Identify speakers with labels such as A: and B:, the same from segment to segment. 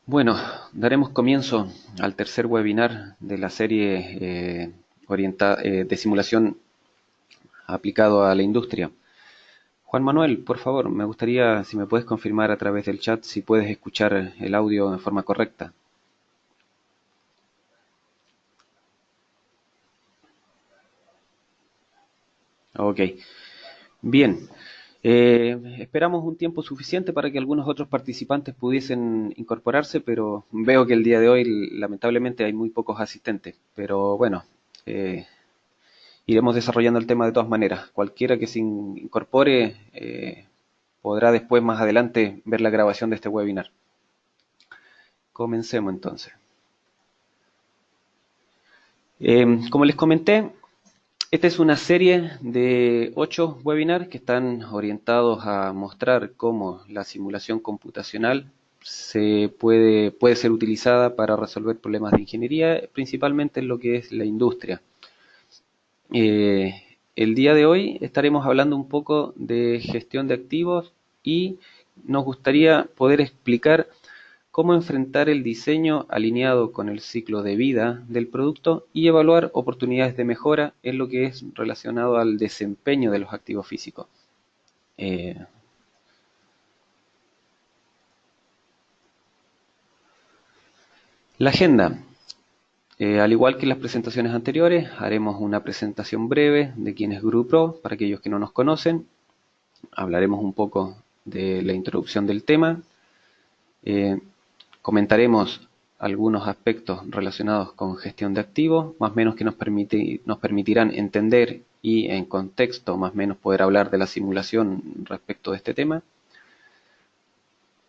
A: Bueno, daremos comienzo al tercer webinar de la serie de simulación aplicado a la industria. Juan Manuel, por favor, me gustaría si me puedes confirmar a través del chat si puedes escuchar el audio de forma correcta. Ok, bien. Esperamos un tiempo suficiente para que algunos otros participantes pudiesen incorporarse, pero veo que el día de hoy lamentablemente hay muy pocos asistentes. Pero bueno, eh, iremos desarrollando el tema de todas maneras. Cualquiera que se incorpore podrá después, más adelante, ver la grabación de este webinar. Comencemos entonces. Como les comenté, esta es una serie de 8 webinars que están orientados a mostrar cómo la simulación computacional puede ser utilizada para resolver problemas de ingeniería, principalmente en lo que es la industria. El día de hoy estaremos hablando un poco de gestión de activos y nos gustaría poder explicar cómo enfrentar el diseño alineado con el ciclo de vida del producto y evaluar oportunidades de mejora en lo que es relacionado al desempeño de los activos físicos. La agenda. Al igual que en las presentaciones anteriores, haremos una presentación breve de quién es GruPro, para aquellos que no nos conocen. Hablaremos un poco de la introducción del tema. Comentaremos algunos aspectos relacionados con gestión de activos, más o menos que nos permitirán entender y en contexto más o menos poder hablar de la simulación respecto de este tema.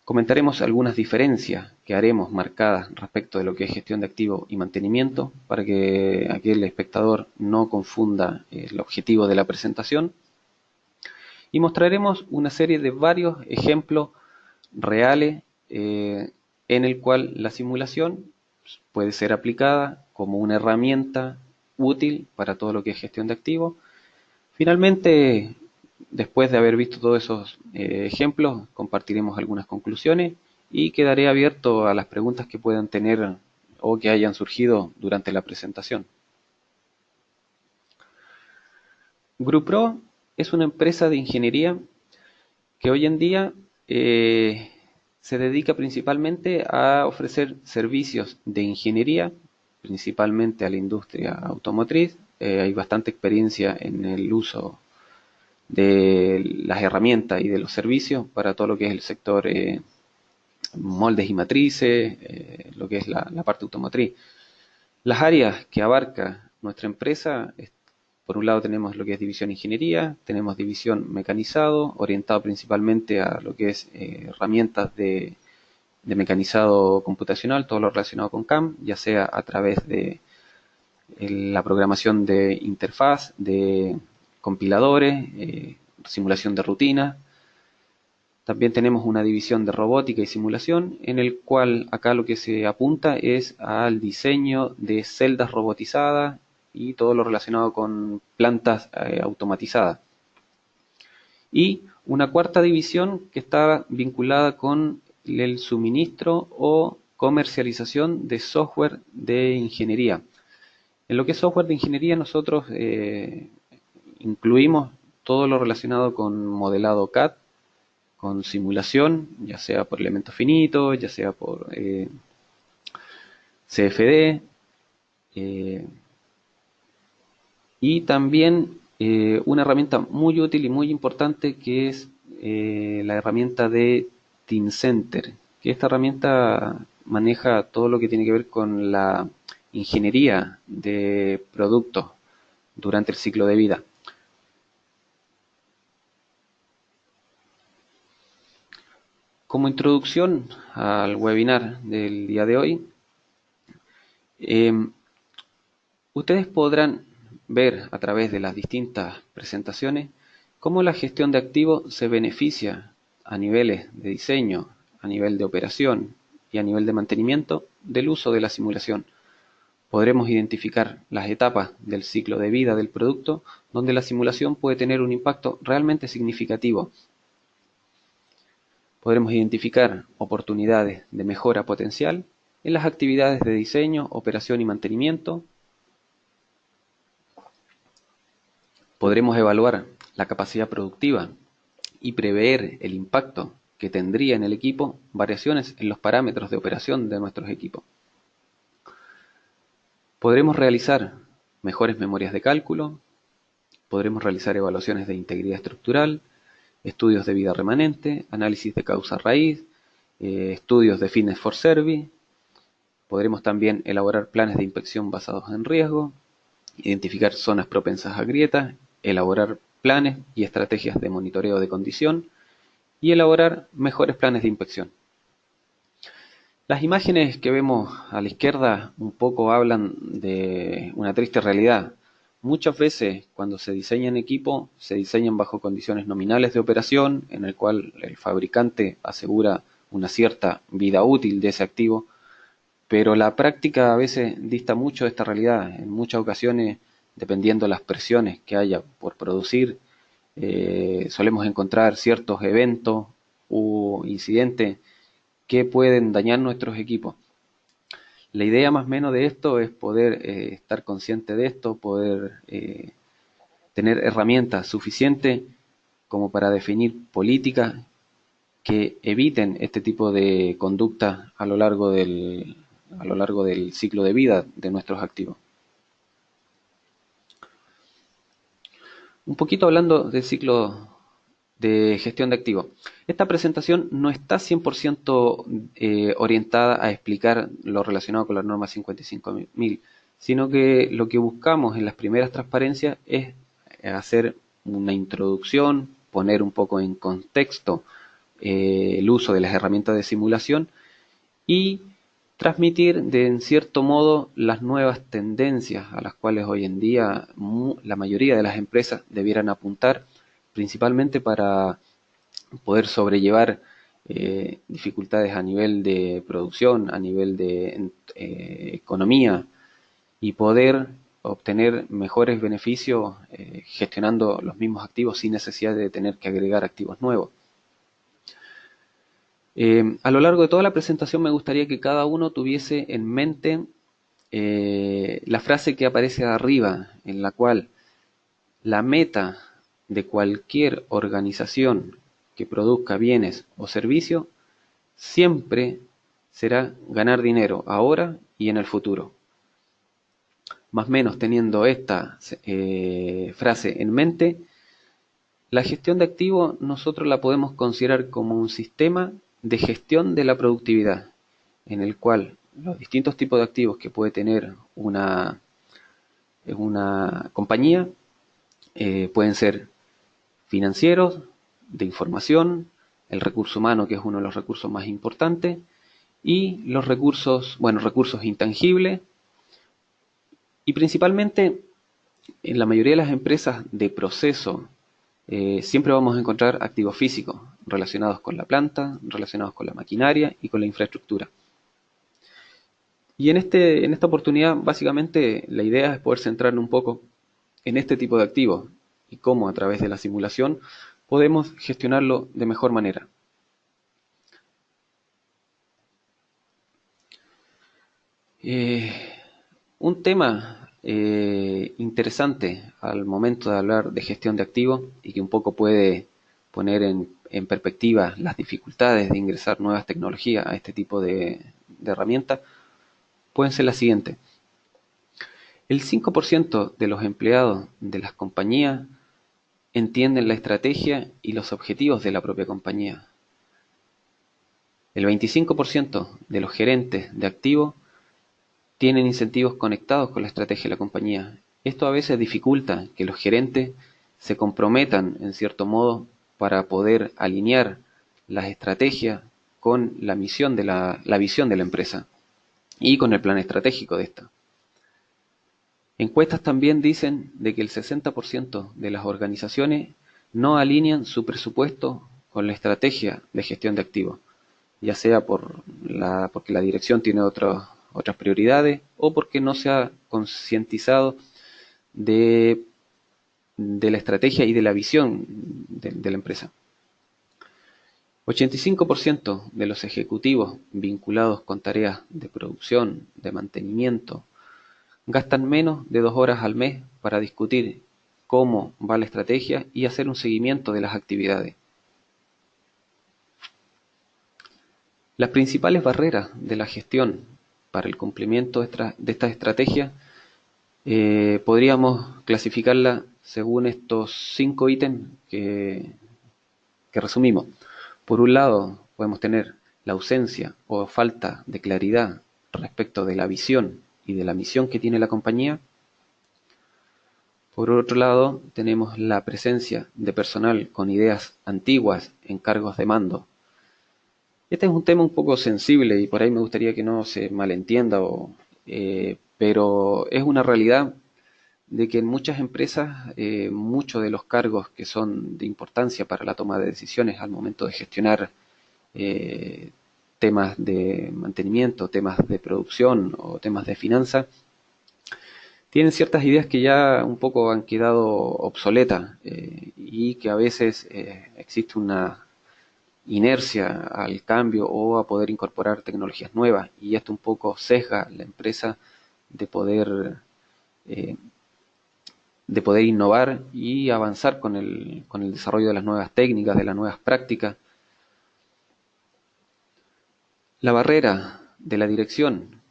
A: Comentaremos algunas diferencias que haremos marcadas respecto de lo que es gestión de activos y mantenimiento para que aquel espectador no confunda el objetivo de la presentación. Y mostraremos una serie de varios ejemplos reales en el cual la simulación puede ser aplicada como una herramienta útil para todo lo que es gestión de activos. Finalmente, después de haber visto todos esos ejemplos, compartiremos algunas conclusiones y quedaré abierto a las preguntas que puedan tener o que hayan surgido durante la presentación. GruPro es una empresa de ingeniería que hoy en día se dedica principalmente a ofrecer servicios de ingeniería, principalmente a la industria automotriz. Hay bastante experiencia en el uso de las herramientas y de los servicios para todo lo que es el sector moldes y matrices, lo que es la parte automotriz. Las áreas que abarca nuestra empresa, por un lado tenemos lo que es división ingeniería, tenemos división mecanizado, orientado principalmente a lo que es herramientas de mecanizado computacional, todo lo relacionado con CAM, ya sea a través de la programación de interfaz, de compiladores, simulación de rutina. También tenemos una división de robótica y simulación, en el cual acá lo que se apunta es al diseño de celdas robotizadas y todo lo relacionado con plantas automatizadas. Y una cuarta división que está vinculada con el suministro o comercialización de software de ingeniería. En lo que es software de ingeniería nosotros incluimos todo lo relacionado con modelado CAD, con simulación, ya sea por elementos finitos, ya sea por CFD, y también una herramienta muy útil y muy importante que es la herramienta de Teamcenter, que esta herramienta maneja todo lo que tiene que ver con la ingeniería de productos durante el ciclo de vida. Como introducción al webinar del día de hoy, ustedes podrán ver a través de las distintas presentaciones cómo la gestión de activos se beneficia a niveles de diseño, a nivel de operación y a nivel de mantenimiento del uso de la simulación. Podremos identificar las etapas del ciclo de vida del producto donde la simulación puede tener un impacto realmente significativo. Podremos identificar oportunidades de mejora potencial en las actividades de diseño, operación y mantenimiento. Podremos evaluar la capacidad productiva y prever el impacto que tendría en el equipo variaciones en los parámetros de operación de nuestros equipos. Podremos realizar mejores memorias de cálculo, podremos realizar evaluaciones de integridad estructural, estudios de vida remanente, análisis de causa raíz, estudios de fitness for service. Podremos también elaborar planes de inspección basados en riesgo, identificar zonas propensas a grietas, elaborar planes y estrategias de monitoreo de condición y elaborar mejores planes de inspección. Las imágenes que vemos a la izquierda un poco hablan de una triste realidad. Muchas veces cuando se diseñan equipos, se diseñan bajo condiciones nominales de operación, en el cual el fabricante asegura una cierta vida útil de ese activo, pero la práctica a veces dista mucho de esta realidad. En muchas ocasiones, dependiendo de las presiones que haya por producir, solemos encontrar ciertos eventos u incidentes que pueden dañar nuestros equipos. La idea más o menos de esto es poder estar consciente de esto, poder tener herramientas suficientes como para definir políticas que eviten este tipo de conducta a lo largo del ciclo de vida de nuestros activos. Un poquito hablando del ciclo de gestión de activos. Esta presentación no está 100% orientada a explicar lo relacionado con la norma 55.000, sino que lo que buscamos en las primeras transparencias es hacer una introducción, poner un poco en contexto el uso de las herramientas de simulación y transmitir en cierto modo las nuevas tendencias a las cuales hoy en día la mayoría de las empresas debieran apuntar, principalmente para poder sobrellevar dificultades a nivel de producción, a nivel de economía y poder obtener mejores beneficios gestionando los mismos activos sin necesidad de tener que agregar activos nuevos. A lo largo de toda la presentación me gustaría que cada uno tuviese en mente la frase que aparece arriba, en la cual la meta de cualquier organización que produzca bienes o servicios siempre será ganar dinero ahora y en el futuro. Más o menos teniendo esta frase en mente, la gestión de activos nosotros la podemos considerar como un sistema de gestión de la productividad, en el cual los distintos tipos de activos que puede tener una compañía pueden ser financieros, de información, el recurso humano, que es uno de los recursos más importantes, y los recursos, recursos intangibles, y principalmente en la mayoría de las empresas de proceso siempre vamos a encontrar activos físicos relacionados con la planta, relacionados con la maquinaria y con la infraestructura. Y en esta oportunidad, básicamente, la idea es poder centrarnos un poco en este tipo de activos y cómo a través de la simulación podemos gestionarlo de mejor manera. Un tema interesante al momento de hablar de gestión de activos y que un poco puede poner en perspectiva las dificultades de ingresar nuevas tecnologías a este tipo de herramientas pueden ser las siguientes. El 5% de los empleados de las compañías entienden la estrategia y los objetivos de la propia compañía. El 25% de los gerentes de activos tienen incentivos conectados con la estrategia de la compañía. Esto a veces dificulta que los gerentes se comprometan, en cierto modo, para poder alinear las estrategias con la misión de la visión de la empresa y con el plan estratégico de esta. Encuestas también dicen de que el 60% de las organizaciones no alinean su presupuesto con la estrategia de gestión de activos, ya sea porque la dirección tiene otras prioridades o porque no se ha concientizado de la estrategia y de la visión de la empresa. 85% de los ejecutivos vinculados con tareas de producción, de mantenimiento, gastan menos de 2 horas al mes para discutir cómo va la estrategia y hacer un seguimiento de las actividades. Las principales barreras de la gestión para el cumplimiento de estas estrategias podríamos clasificarla según estos 5 ítems que resumimos. Por un lado, podemos tener la ausencia o falta de claridad respecto de la visión y de la misión que tiene la compañía. Por otro lado, tenemos la presencia de personal con ideas antiguas en cargos de mando. Este es un tema un poco sensible y por ahí me gustaría que no se malentienda, pero es una realidad de que en muchas empresas muchos de los cargos que son de importancia para la toma de decisiones al momento de gestionar temas de mantenimiento, temas de producción o temas de finanzas, tienen ciertas ideas que ya un poco han quedado obsoletas y que a veces existe una inercia al cambio o a poder incorporar tecnologías nuevas y esto un poco sesga la empresa de poder innovar y avanzar con el desarrollo de las nuevas técnicas, de las nuevas prácticas. La barrera de la dirección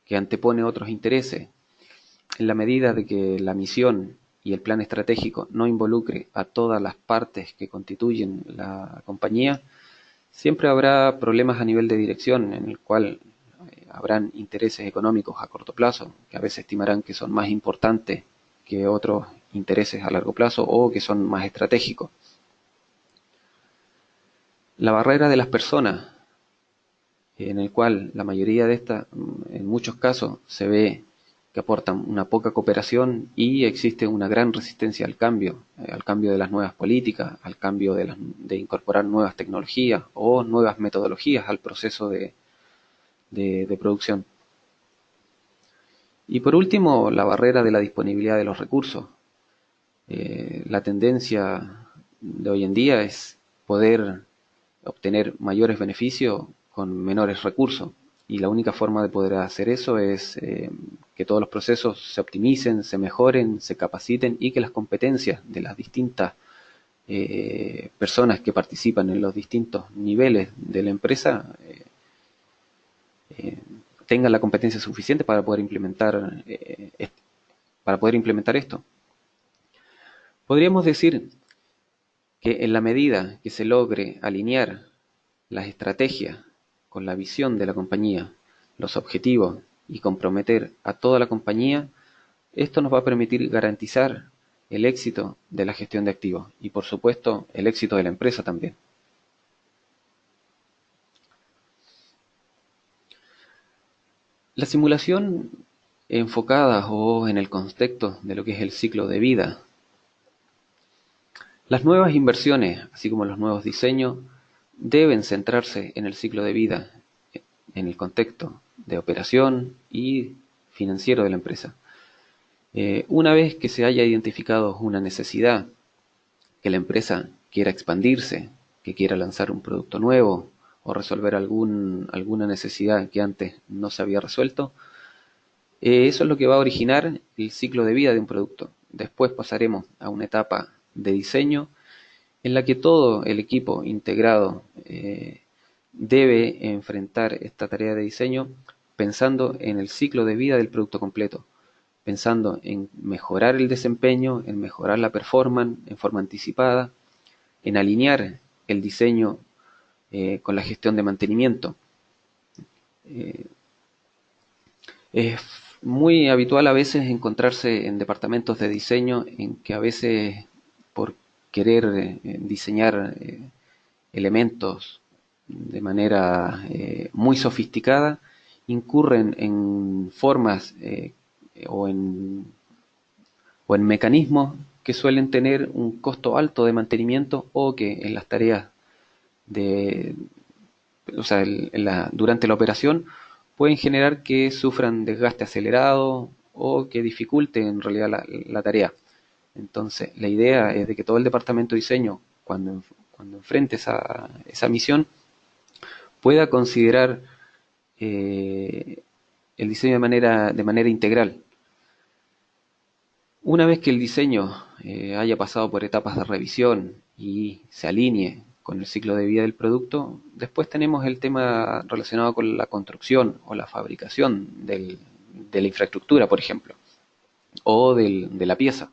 A: que antepone otros intereses, en la medida de que la misión y el plan estratégico no involucre a todas las partes que constituyen la compañía, siempre habrá problemas a nivel de dirección en el cual habrán intereses económicos a corto plazo, que a veces estimarán que son más importantes que otros intereses a largo plazo o que son más estratégicos. La barrera de las personas, en el cual la mayoría de estas, en muchos casos, se ve que aportan una poca cooperación y existe una gran resistencia al cambio de las nuevas políticas, al cambio de incorporar nuevas tecnologías o nuevas metodologías al proceso de producción. Y por último, la barrera de la disponibilidad de los recursos. La tendencia de hoy en día es poder obtener mayores beneficios con menores recursos. Y la única forma de poder hacer eso es que todos los procesos se optimicen, se mejoren, se capaciten y que las competencias de las distintas personas que participan en los distintos niveles de la empresa tengan la competencia suficiente para poder implementar esto. Podríamos decir que en la medida que se logre alinear las estrategias con la visión de la compañía, los objetivos y comprometer a toda la compañía, esto nos va a permitir garantizar el éxito de la gestión de activos y, por supuesto, el éxito de la empresa también. La simulación enfocada o en el contexto de lo que es el ciclo de vida. Las nuevas inversiones, así como los nuevos diseños, deben centrarse en el ciclo de vida, en el contexto de operación y financiero de la empresa. Una vez que se haya identificado una necesidad, que la empresa quiera expandirse, que quiera lanzar un producto nuevo o resolver alguna necesidad que antes no se había resuelto, eso es lo que va a originar el ciclo de vida de un producto. Después pasaremos a una etapa de diseño en la que todo el equipo integrado debe enfrentar esta tarea de diseño pensando en el ciclo de vida del producto completo, pensando en mejorar el desempeño, en mejorar la performance en forma anticipada, en alinear el diseño con la gestión de mantenimiento. Es muy habitual a veces encontrarse en departamentos de diseño en que a veces por querer diseñar elementos de manera muy sofisticada incurren en formas o en mecanismos que suelen tener un costo alto de mantenimiento o que en las tareas durante la operación pueden generar que sufran desgaste acelerado o que dificulte en realidad la tarea. Entonces, la idea es de que todo el departamento de diseño, cuando enfrente esa misión, pueda considerar el diseño de manera integral. Una vez que el diseño haya pasado por etapas de revisión y se alinee con el ciclo de vida del producto, después tenemos el tema relacionado con la construcción o la fabricación de la infraestructura, por ejemplo, o de la pieza.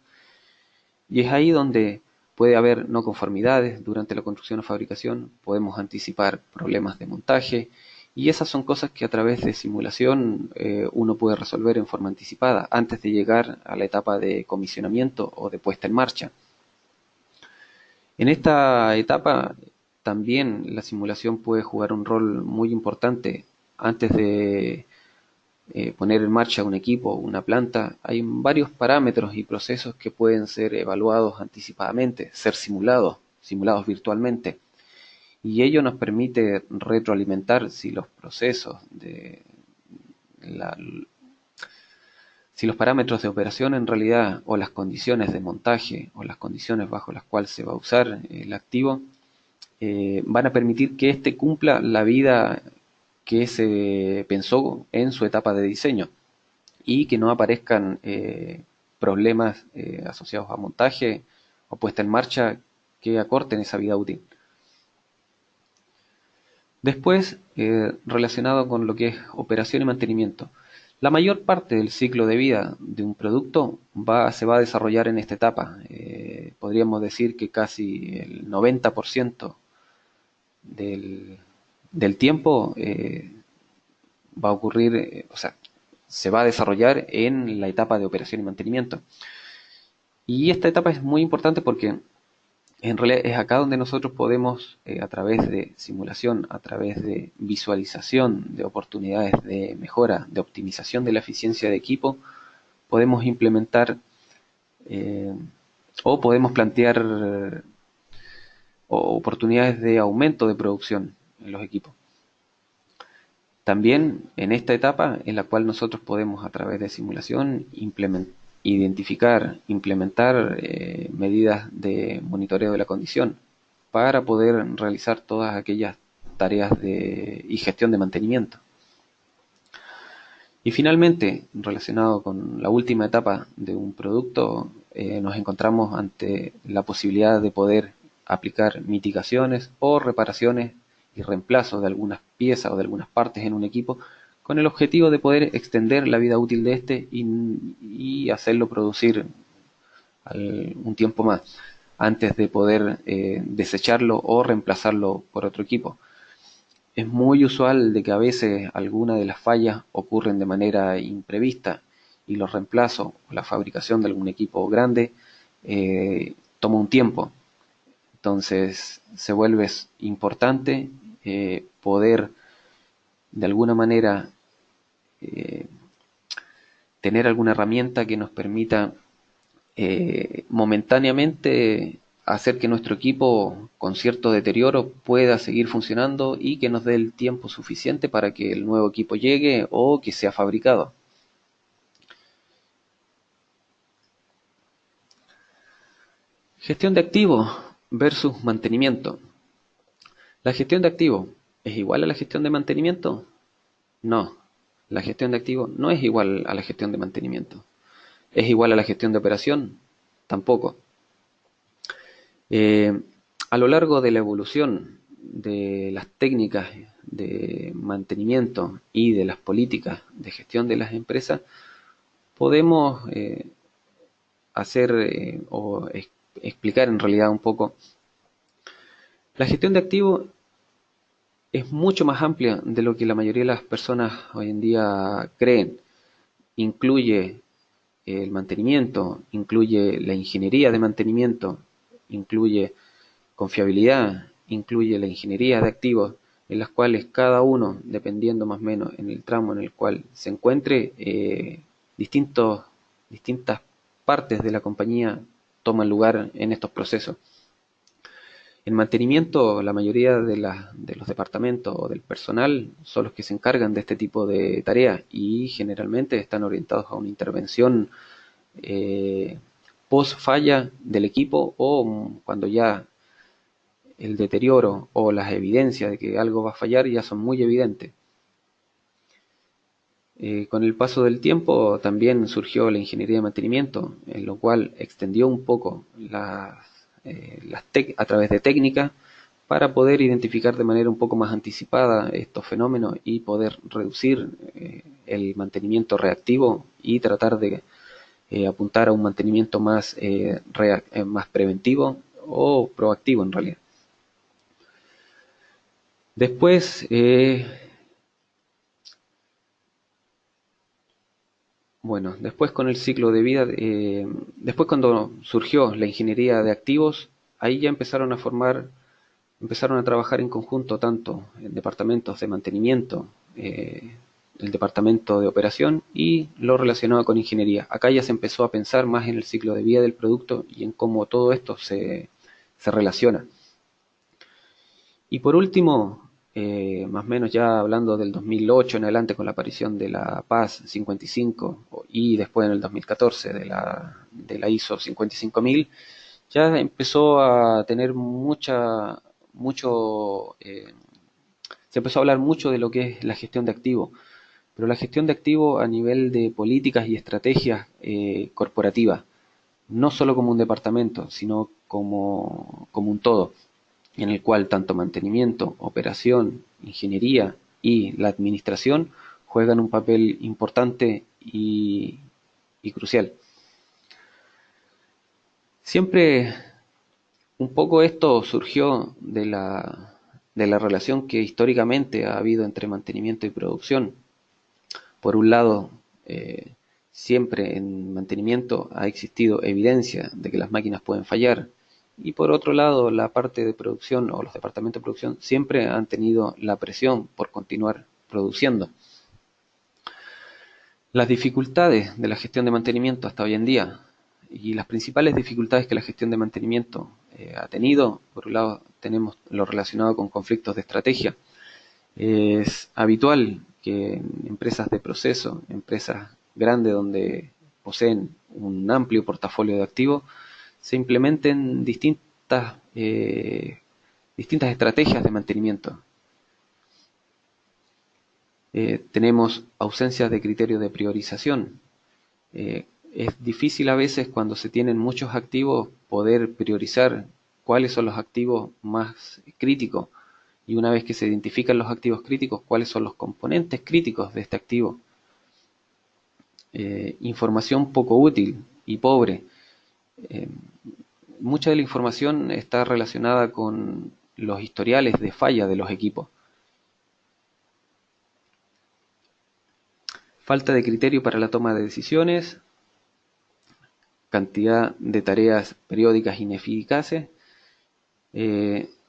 A: Y es ahí donde puede haber no conformidades durante la construcción o fabricación, podemos anticipar problemas de montaje, y esas son cosas que a través de simulación uno puede resolver en forma anticipada antes de llegar a la etapa de comisionamiento o de puesta en marcha. En esta etapa también la simulación puede jugar un rol muy importante. Antes de poner en marcha un equipo o una planta, hay varios parámetros y procesos que pueden ser evaluados anticipadamente, ser simulados virtualmente. Y ello nos permite retroalimentar si los procesos si los parámetros de operación en realidad o las condiciones de montaje o las condiciones bajo las cuales se va a usar el activo van a permitir que éste cumpla la vida que se pensó en su etapa de diseño y que no aparezcan problemas asociados a montaje o puesta en marcha que acorten esa vida útil. Después, relacionado con lo que es operación y mantenimiento. La mayor parte del ciclo de vida de un producto se va a desarrollar en esta etapa. Podríamos decir que casi el 90% del tiempo va a ocurrir, se va a desarrollar en la etapa de operación y mantenimiento. Y esta etapa es muy importante porque en realidad es acá donde nosotros podemos, a través de simulación, a través de visualización de oportunidades de mejora, de optimización de la eficiencia de equipo, podemos implementar o podemos plantear oportunidades de aumento de producción en los equipos. También en esta etapa en la cual nosotros podemos, a través de simulación, implementar medidas de monitoreo de la condición para poder realizar todas aquellas tareas y gestión de mantenimiento. Y finalmente, relacionado con la última etapa de un producto, nos encontramos ante la posibilidad de poder aplicar mitigaciones o reparaciones y reemplazos de algunas piezas o de algunas partes en un equipo con el objetivo de poder extender la vida útil de este y hacerlo producir un tiempo más antes de poder desecharlo o reemplazarlo por otro equipo. Es muy usual de que a veces algunas de las fallas ocurren de manera imprevista y los reemplazos o la fabricación de algún equipo grande toma un tiempo. Entonces se vuelve importante poder de alguna manera tener alguna herramienta que nos permita momentáneamente hacer que nuestro equipo con cierto deterioro pueda seguir funcionando y que nos dé el tiempo suficiente para que el nuevo equipo llegue o que sea fabricado. Gestión de activos versus mantenimiento. ¿La gestión de activos es igual a la gestión de mantenimiento? No, la gestión de activos no es igual a la gestión de mantenimiento. ¿Es igual a la gestión de operación? Tampoco. A lo largo de la evolución de las técnicas de mantenimiento y de las políticas de gestión de las empresas, podemos hacer o explicar en realidad un poco. La gestión de activos es mucho más amplia de lo que la mayoría de las personas hoy en día creen. Incluye el mantenimiento, incluye la ingeniería de mantenimiento, incluye confiabilidad, incluye la ingeniería de activos, en las cuales cada uno, dependiendo más o menos en el tramo en el cual se encuentre, distintas partes de la compañía toman lugar en estos procesos. En mantenimiento, la mayoría de los departamentos o del personal son los que se encargan de este tipo de tareas y generalmente están orientados a una intervención post falla del equipo o cuando ya el deterioro o las evidencias de que algo va a fallar ya son muy evidentes. Con el paso del tiempo también surgió la ingeniería de mantenimiento, en lo cual extendió un poco a través de técnicas para poder identificar de manera un poco más anticipada estos fenómenos y poder reducir el mantenimiento reactivo y tratar de apuntar a un mantenimiento más preventivo o proactivo en realidad. Después, después con el ciclo de vida, después cuando surgió la ingeniería de activos, ahí ya empezaron a trabajar en conjunto tanto en departamentos de mantenimiento, el departamento de operación y lo relacionado con ingeniería. Acá ya se empezó a pensar más en el ciclo de vida del producto y en cómo todo esto se relaciona. Y por último, más o menos ya hablando del 2008 en adelante con la aparición de la PAS 55 y después en el 2014 de la ISO 55000, ya empezó a tener se empezó a hablar mucho de lo que es la gestión de activos, pero la gestión de activos a nivel de políticas y estrategias corporativas, no solo como un departamento, sino como un todo, en el cual tanto mantenimiento, operación, ingeniería y la administración juegan un papel importante y crucial. Siempre un poco esto surgió de la relación que históricamente ha habido entre mantenimiento y producción. Por un lado, siempre en mantenimiento ha existido evidencia de que las máquinas pueden fallar, y por otro lado, la parte de producción o los departamentos de producción siempre han tenido la presión por continuar produciendo. Las dificultades de la gestión de mantenimiento hasta hoy en día y las principales dificultades que la gestión de mantenimiento ha tenido, por un lado tenemos lo relacionado con conflictos de estrategia. Es habitual que en empresas de proceso, empresas grandes donde poseen un amplio portafolio de activos, se implementen distintas estrategias de mantenimiento. Tenemos ausencias de criterio de priorización. Es difícil a veces cuando se tienen muchos activos poder priorizar cuáles son los activos más críticos, y una vez que se identifican los activos críticos, cuáles son los componentes críticos de este activo. Información poco útil y pobre. Mucha de la información está relacionada con los historiales de falla de los equipos. Falta de criterio para la toma de decisiones, cantidad de tareas periódicas ineficaces.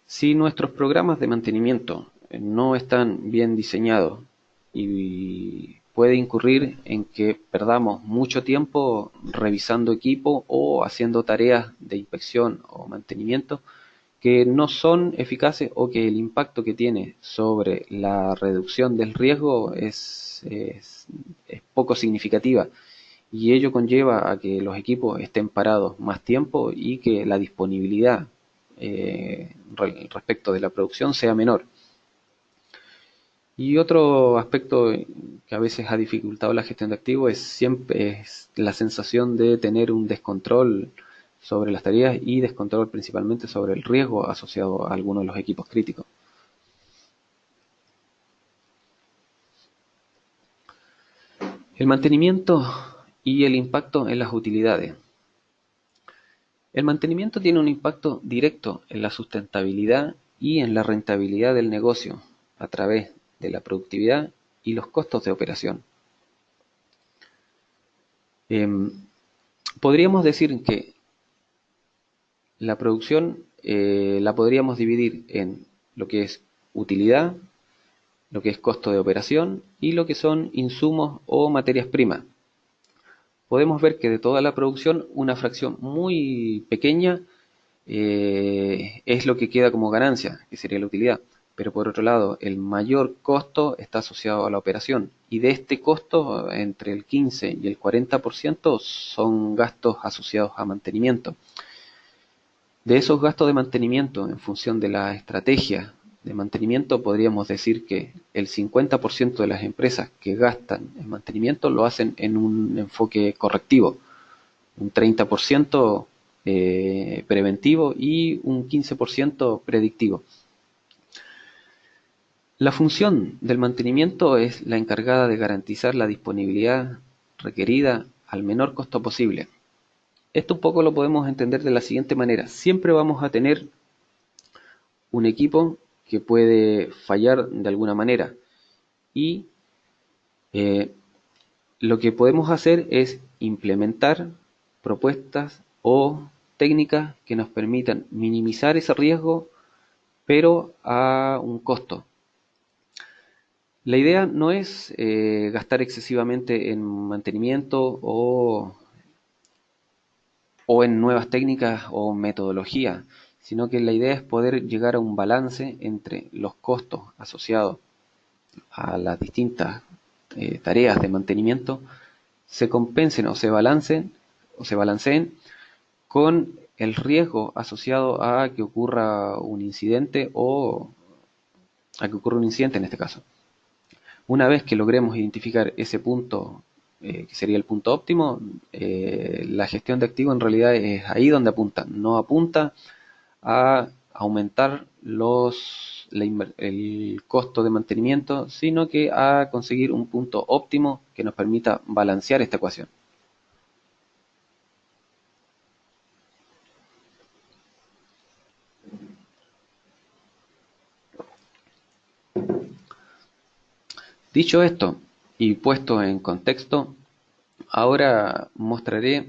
A: Si nuestros programas de mantenimiento no están bien diseñados, y puede incurrir en que perdamos mucho tiempo revisando equipo o haciendo tareas de inspección o mantenimiento que no son eficaces, o que el impacto que tiene sobre la reducción del riesgo es poco significativa, y ello conlleva a que los equipos estén parados más tiempo y que la disponibilidad respecto de la producción sea menor. Y otro aspecto que a veces ha dificultado la gestión de activos es la sensación de tener un descontrol sobre las tareas y descontrol principalmente sobre el riesgo asociado a algunos de los equipos críticos. El mantenimiento y el impacto en las utilidades. El mantenimiento tiene un impacto directo en la sustentabilidad y en la rentabilidad del negocio a través de la productividad y los costos de operación. Podríamos decir que la producción la podríamos dividir en lo que es utilidad, lo que es costo de operación y lo que son insumos o materias primas. Podemos ver que de toda la producción una fracción muy pequeña es lo que queda como ganancia, que sería la utilidad. Pero por otro lado, el mayor costo está asociado a la operación, y de este costo, entre el 15 y el 40% son gastos asociados a mantenimiento. De esos gastos de mantenimiento, en función de la estrategia de mantenimiento, podríamos decir que el 50% de las empresas que gastan en mantenimiento lo hacen en un enfoque correctivo, un 30% preventivo y un 15% predictivo. La función del mantenimiento es la encargada de garantizar la disponibilidad requerida al menor costo posible. Esto un poco lo podemos entender de la siguiente manera: siempre vamos a tener un equipo que puede fallar de alguna manera, y lo que podemos hacer es implementar propuestas o técnicas que nos permitan minimizar ese riesgo, pero a un costo. La idea no es gastar excesivamente en mantenimiento o en nuevas técnicas o metodologías, sino que la idea es poder llegar a un balance entre los costos asociados a las distintas tareas de mantenimiento, se compensen o se balanceen con el riesgo asociado a que ocurra un incidente, en este caso. Una vez que logremos identificar ese punto, que sería el punto óptimo, la gestión de activos en realidad es ahí donde apunta. No apunta a aumentar el costo de mantenimiento, sino que a conseguir un punto óptimo que nos permita balancear esta ecuación. Dicho esto y puesto en contexto, ahora mostraré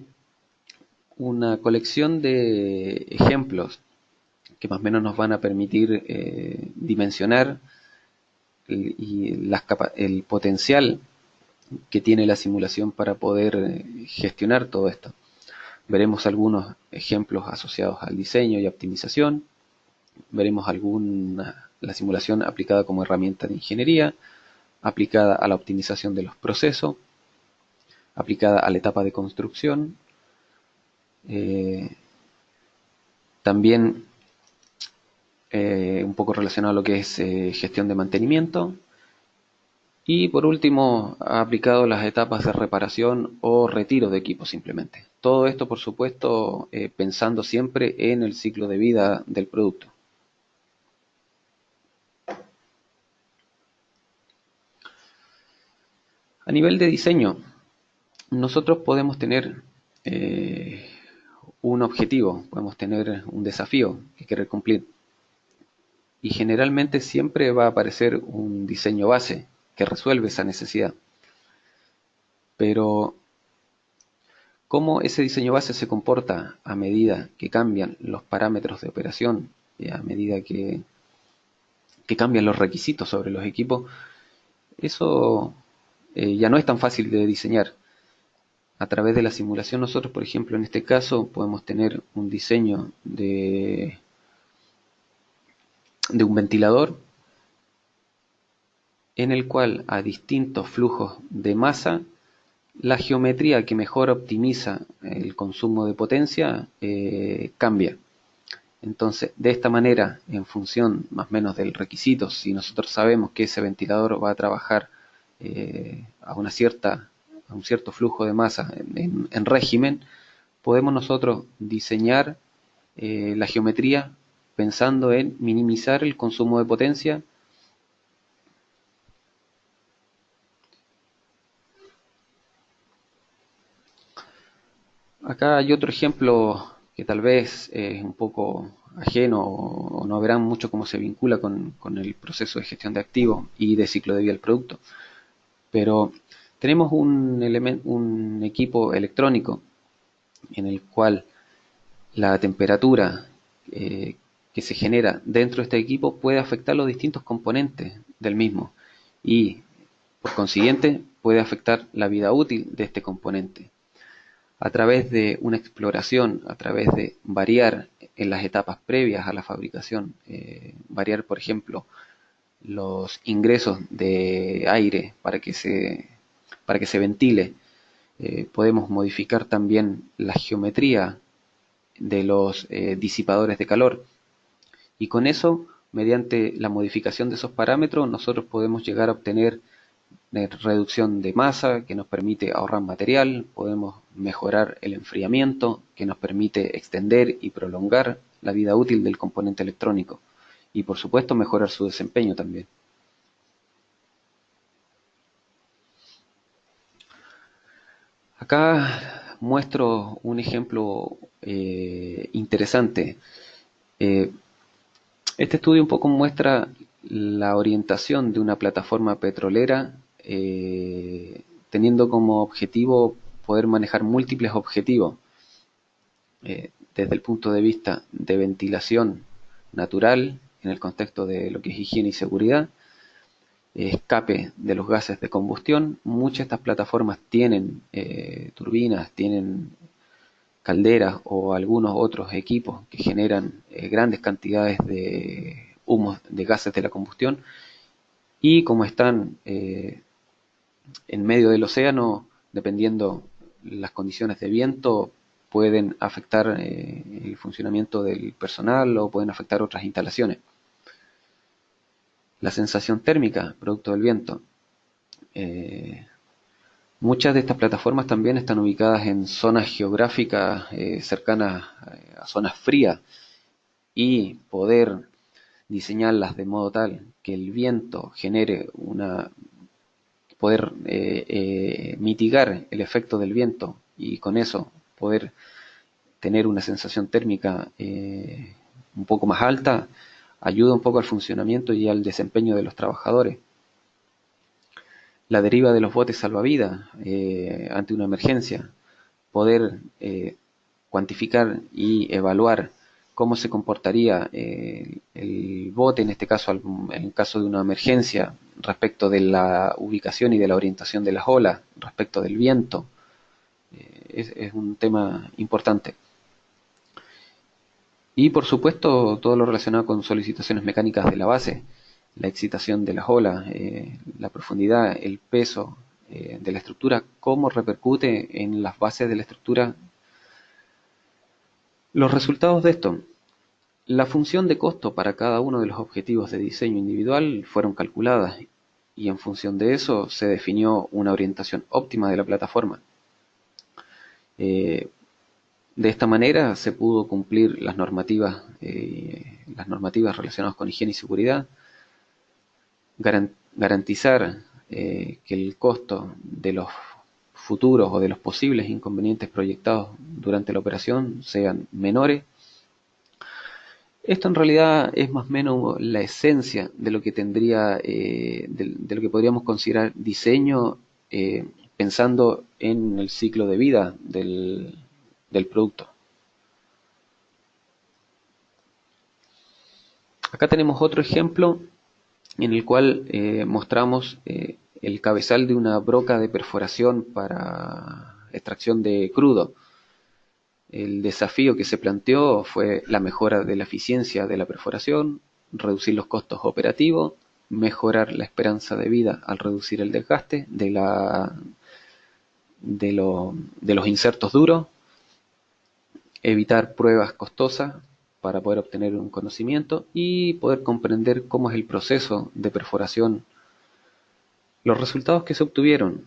A: una colección de ejemplos que más o menos nos van a permitir dimensionar el potencial que tiene la simulación para poder gestionar todo esto. Veremos algunos ejemplos asociados al diseño y optimización. Veremos la simulación aplicada como herramienta de ingeniería, aplicada a la optimización de los procesos, aplicada a la etapa de construcción. También un poco relacionado a lo que es gestión de mantenimiento, Y por último, ha aplicado las etapas de reparación o retiro de equipo simplemente. Todo esto, por supuesto, pensando siempre en el ciclo de vida del producto. A nivel de diseño, nosotros podemos tener un objetivo, podemos tener un desafío que querer cumplir. Y generalmente siempre va a aparecer un diseño base que resuelve esa necesidad. Pero cómo ese diseño base se comporta a medida que cambian los parámetros de operación, y a medida que cambian los requisitos sobre los equipos, eso ya no es tan fácil de diseñar. A través de la simulación nosotros, por ejemplo, en este caso podemos tener un diseño de un ventilador en el cual a distintos flujos de masa la geometría que mejor optimiza el consumo de potencia cambia. Entonces, de esta manera, en función más o menos del requisito, si nosotros sabemos que ese ventilador va a trabajar a un cierto flujo de masa en régimen, podemos nosotros diseñar la geometría pensando en minimizar el consumo de potencia. Acá hay otro ejemplo que tal vez es un poco ajeno o no verán mucho cómo se vincula con el proceso de gestión de activos y de ciclo de vida del producto. Pero tenemos un equipo electrónico en el cual la temperatura que se genera dentro de este equipo puede afectar los distintos componentes del mismo y, por consiguiente, puede afectar la vida útil de este componente. A través de una exploración, a través de variar en las etapas previas a la fabricación, variar, por ejemplo, los ingresos de aire para que se ventile. Podemos modificar también la geometría de los disipadores de calor. Y con eso, mediante la modificación de esos parámetros, nosotros podemos llegar a obtener reducción de masa que nos permite ahorrar material, podemos mejorar el enfriamiento que nos permite extender y prolongar la vida útil del componente electrónico y por supuesto mejorar su desempeño también. Acá muestro un ejemplo interesante. Eh, este estudio un poco muestra la orientación de una plataforma petrolera teniendo como objetivo poder manejar múltiples objetivos desde el punto de vista de ventilación natural en el contexto de lo que es higiene y seguridad, escape de los gases de combustión. Muchas de estas plataformas tienen turbinas, tienen calderas o algunos otros equipos que generan grandes cantidades de humos de gases de la combustión y como están en medio del océano, dependiendo las condiciones de viento, pueden afectar el funcionamiento del personal o pueden afectar otras instalaciones. La sensación térmica, producto del viento. Muchas de estas plataformas también están ubicadas en zonas geográficas cercanas a zonas frías y poder diseñarlas de modo tal que el viento genere poder mitigar el efecto del viento y con eso poder tener una sensación térmica un poco más alta, ayuda un poco al funcionamiento y al desempeño de los trabajadores. La deriva de los botes salvavidas ante una emergencia, poder cuantificar y evaluar cómo se comportaría el bote, en este caso, en caso de una emergencia, respecto de la ubicación y de la orientación de las olas, respecto del viento, es un tema importante. Y por supuesto todo lo relacionado con solicitaciones mecánicas de la base, la excitación de las olas, la profundidad, el peso de la estructura, cómo repercute en las bases de la estructura. Los resultados de esto. La función de costo para cada uno de los objetivos de diseño individual fueron calculadas y en función de eso se definió una orientación óptima de la plataforma. De esta manera se pudo cumplir las normativas relacionadas con higiene y seguridad, garantizar que el costo de los futuros o de los posibles inconvenientes proyectados durante la operación sean menores. Esto en realidad es más o menos la esencia de lo que tendría, de lo que podríamos considerar diseño, pensando en el ciclo de vida del producto. Acá tenemos otro ejemplo en el cual mostramos el cabezal de una broca de perforación para extracción de crudo. El desafío que se planteó fue la mejora de la eficiencia de la perforación, reducir los costos operativos, mejorar la esperanza de vida al reducir el desgaste de los insertos duros, evitar pruebas costosas para poder obtener un conocimiento y poder comprender cómo es el proceso de perforación. Los resultados que se obtuvieron: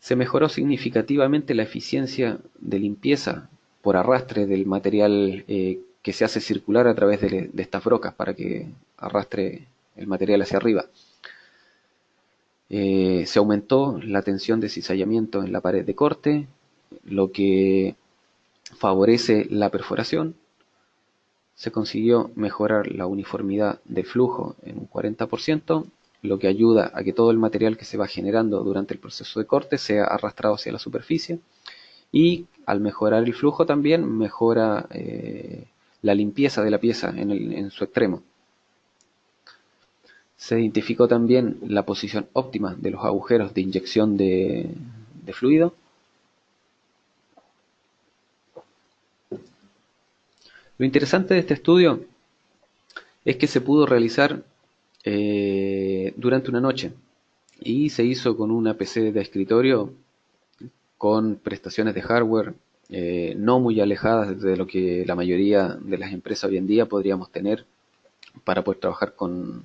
A: se mejoró significativamente la eficiencia de limpieza por arrastre del material que se hace circular a través de estas brocas para que arrastre el material hacia arriba. Se aumentó la tensión de cizallamiento en la pared de corte, lo que favorece la perforación. Se consiguió mejorar la uniformidad de flujo en un 40%, lo que ayuda a que todo el material que se va generando durante el proceso de corte sea arrastrado hacia la superficie, y al mejorar el flujo también mejora la limpieza de la pieza en su extremo. Se identificó también la posición óptima de los agujeros de inyección de fluido. Lo interesante de este estudio es que se pudo realizar durante una noche y se hizo con una PC de escritorio con prestaciones de hardware no muy alejadas de lo que la mayoría de las empresas hoy en día podríamos tener para poder trabajar con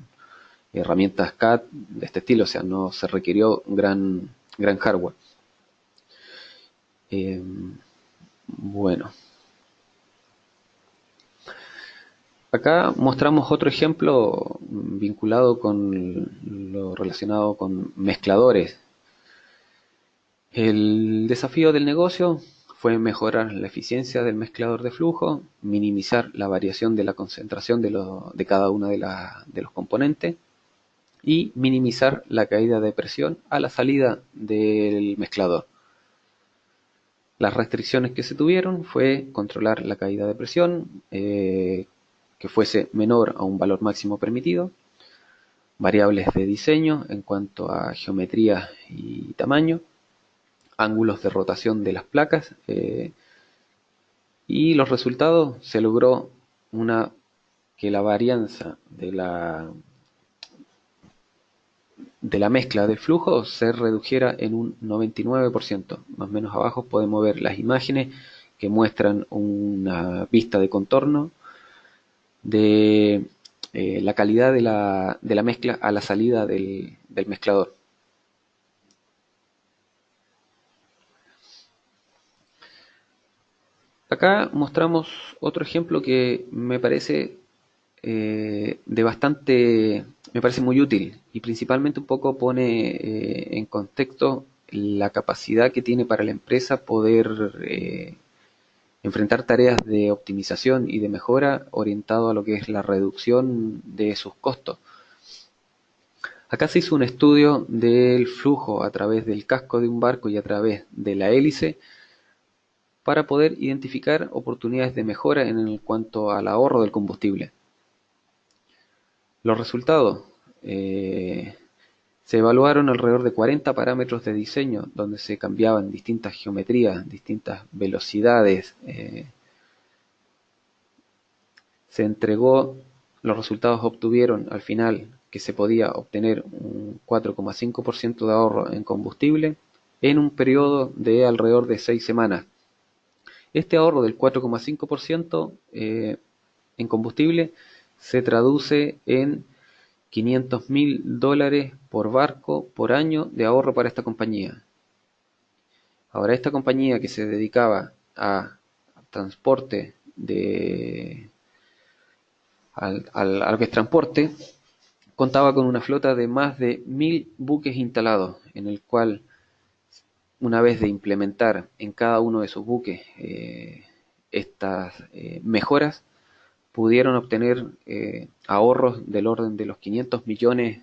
A: herramientas CAD de este estilo. O sea, no se requirió gran hardware. Bueno, acá mostramos otro ejemplo vinculado con lo relacionado con mezcladores. El desafío del negocio fue mejorar la eficiencia del mezclador de flujo, minimizar la variación de la concentración de cada uno de los componentes y minimizar la caída de presión a la salida del mezclador. Las restricciones que se tuvieron fue controlar la caída de presión, que fuese menor a un valor máximo permitido, variables de diseño en cuanto a geometría y tamaño, ángulos de rotación de las placas, y los resultados: se logró que la varianza de la mezcla de flujo se redujera en un 99%. Más o menos abajo podemos ver las imágenes que muestran una vista de contorno de la calidad de la mezcla a la salida del mezclador. Acá mostramos otro ejemplo que me parece me parece muy útil, y principalmente un poco pone en contexto la capacidad que tiene para la empresa poder enfrentar tareas de optimización y de mejora orientado a lo que es la reducción de sus costos. Acá se hizo un estudio del flujo a través del casco de un barco y a través de la hélice para poder identificar oportunidades de mejora en cuanto al ahorro del combustible. Los resultados: se evaluaron alrededor de 40 parámetros de diseño donde se cambiaban distintas geometrías, distintas velocidades. Los resultados obtuvieron al final que se podía obtener un 4,5% de ahorro en combustible en un periodo de alrededor de 6 semanas. Este ahorro del 4,5% en combustible se traduce en $500.000 por barco por año de ahorro para esta compañía. Ahora, esta compañía que se dedicaba a transporte a lo que es transporte, contaba con una flota de más de 1.000 buques instalados, en el cual, una vez de implementar en cada uno de sus buques estas mejoras, pudieron obtener ahorros del orden de los $500 millones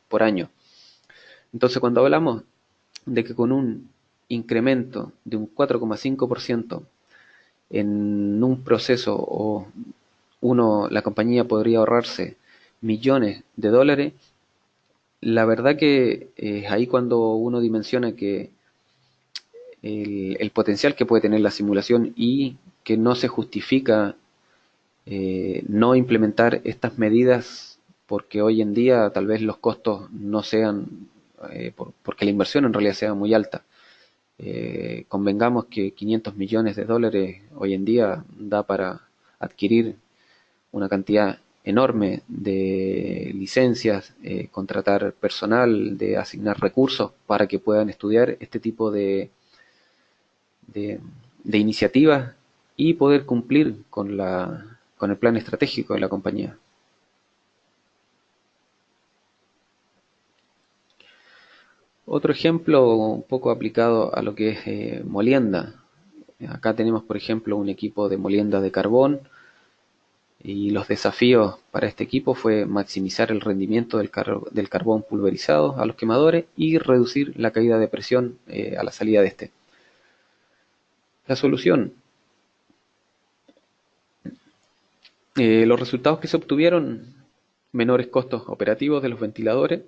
A: por año. Entonces, cuando hablamos de que con un incremento de un 4,5% en un proceso la compañía podría ahorrarse millones de dólares, la verdad que es ahí cuando uno dimensiona que el potencial que puede tener la simulación y que no se justifica no implementar estas medidas porque hoy en día tal vez los costos no sean, porque la inversión en realidad sea muy alta. Convengamos que $500 millones hoy en día da para adquirir una cantidad enorme de licencias, contratar personal, de asignar recursos para que puedan estudiar este tipo de iniciativas y poder cumplir con el plan estratégico de la compañía. Otro ejemplo un poco aplicado a lo que es molienda. Acá tenemos, por ejemplo, un equipo de molienda de carbón y los desafíos para este equipo fue maximizar el rendimiento del carbón pulverizado a los quemadores y reducir la caída de presión a la salida de este. La solución. Los resultados que se obtuvieron: menores costos operativos de los ventiladores,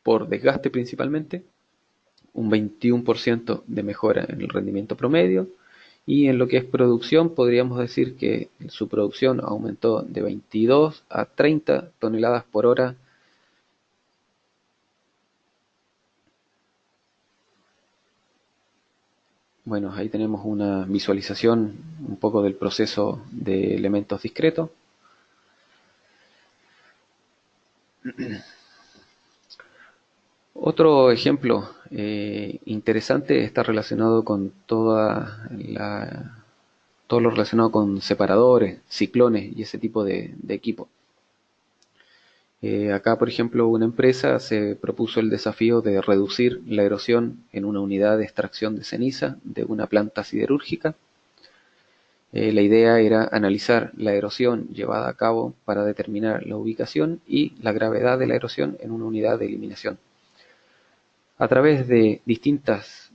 A: por desgaste principalmente, un 21% de mejora en el rendimiento promedio, y en lo que es producción podríamos decir que su producción aumentó de 22 a 30 toneladas por hora. Bueno, ahí tenemos una visualización un poco del proceso de elementos discretos. Otro ejemplo interesante está relacionado con todo lo relacionado con separadores, ciclones y ese tipo de equipo. Acá, por ejemplo, una empresa se propuso el desafío de reducir la erosión en una unidad de extracción de ceniza de una planta siderúrgica. La idea era analizar la erosión llevada a cabo para determinar la ubicación y la gravedad de la erosión en una unidad de eliminación. A través de distintas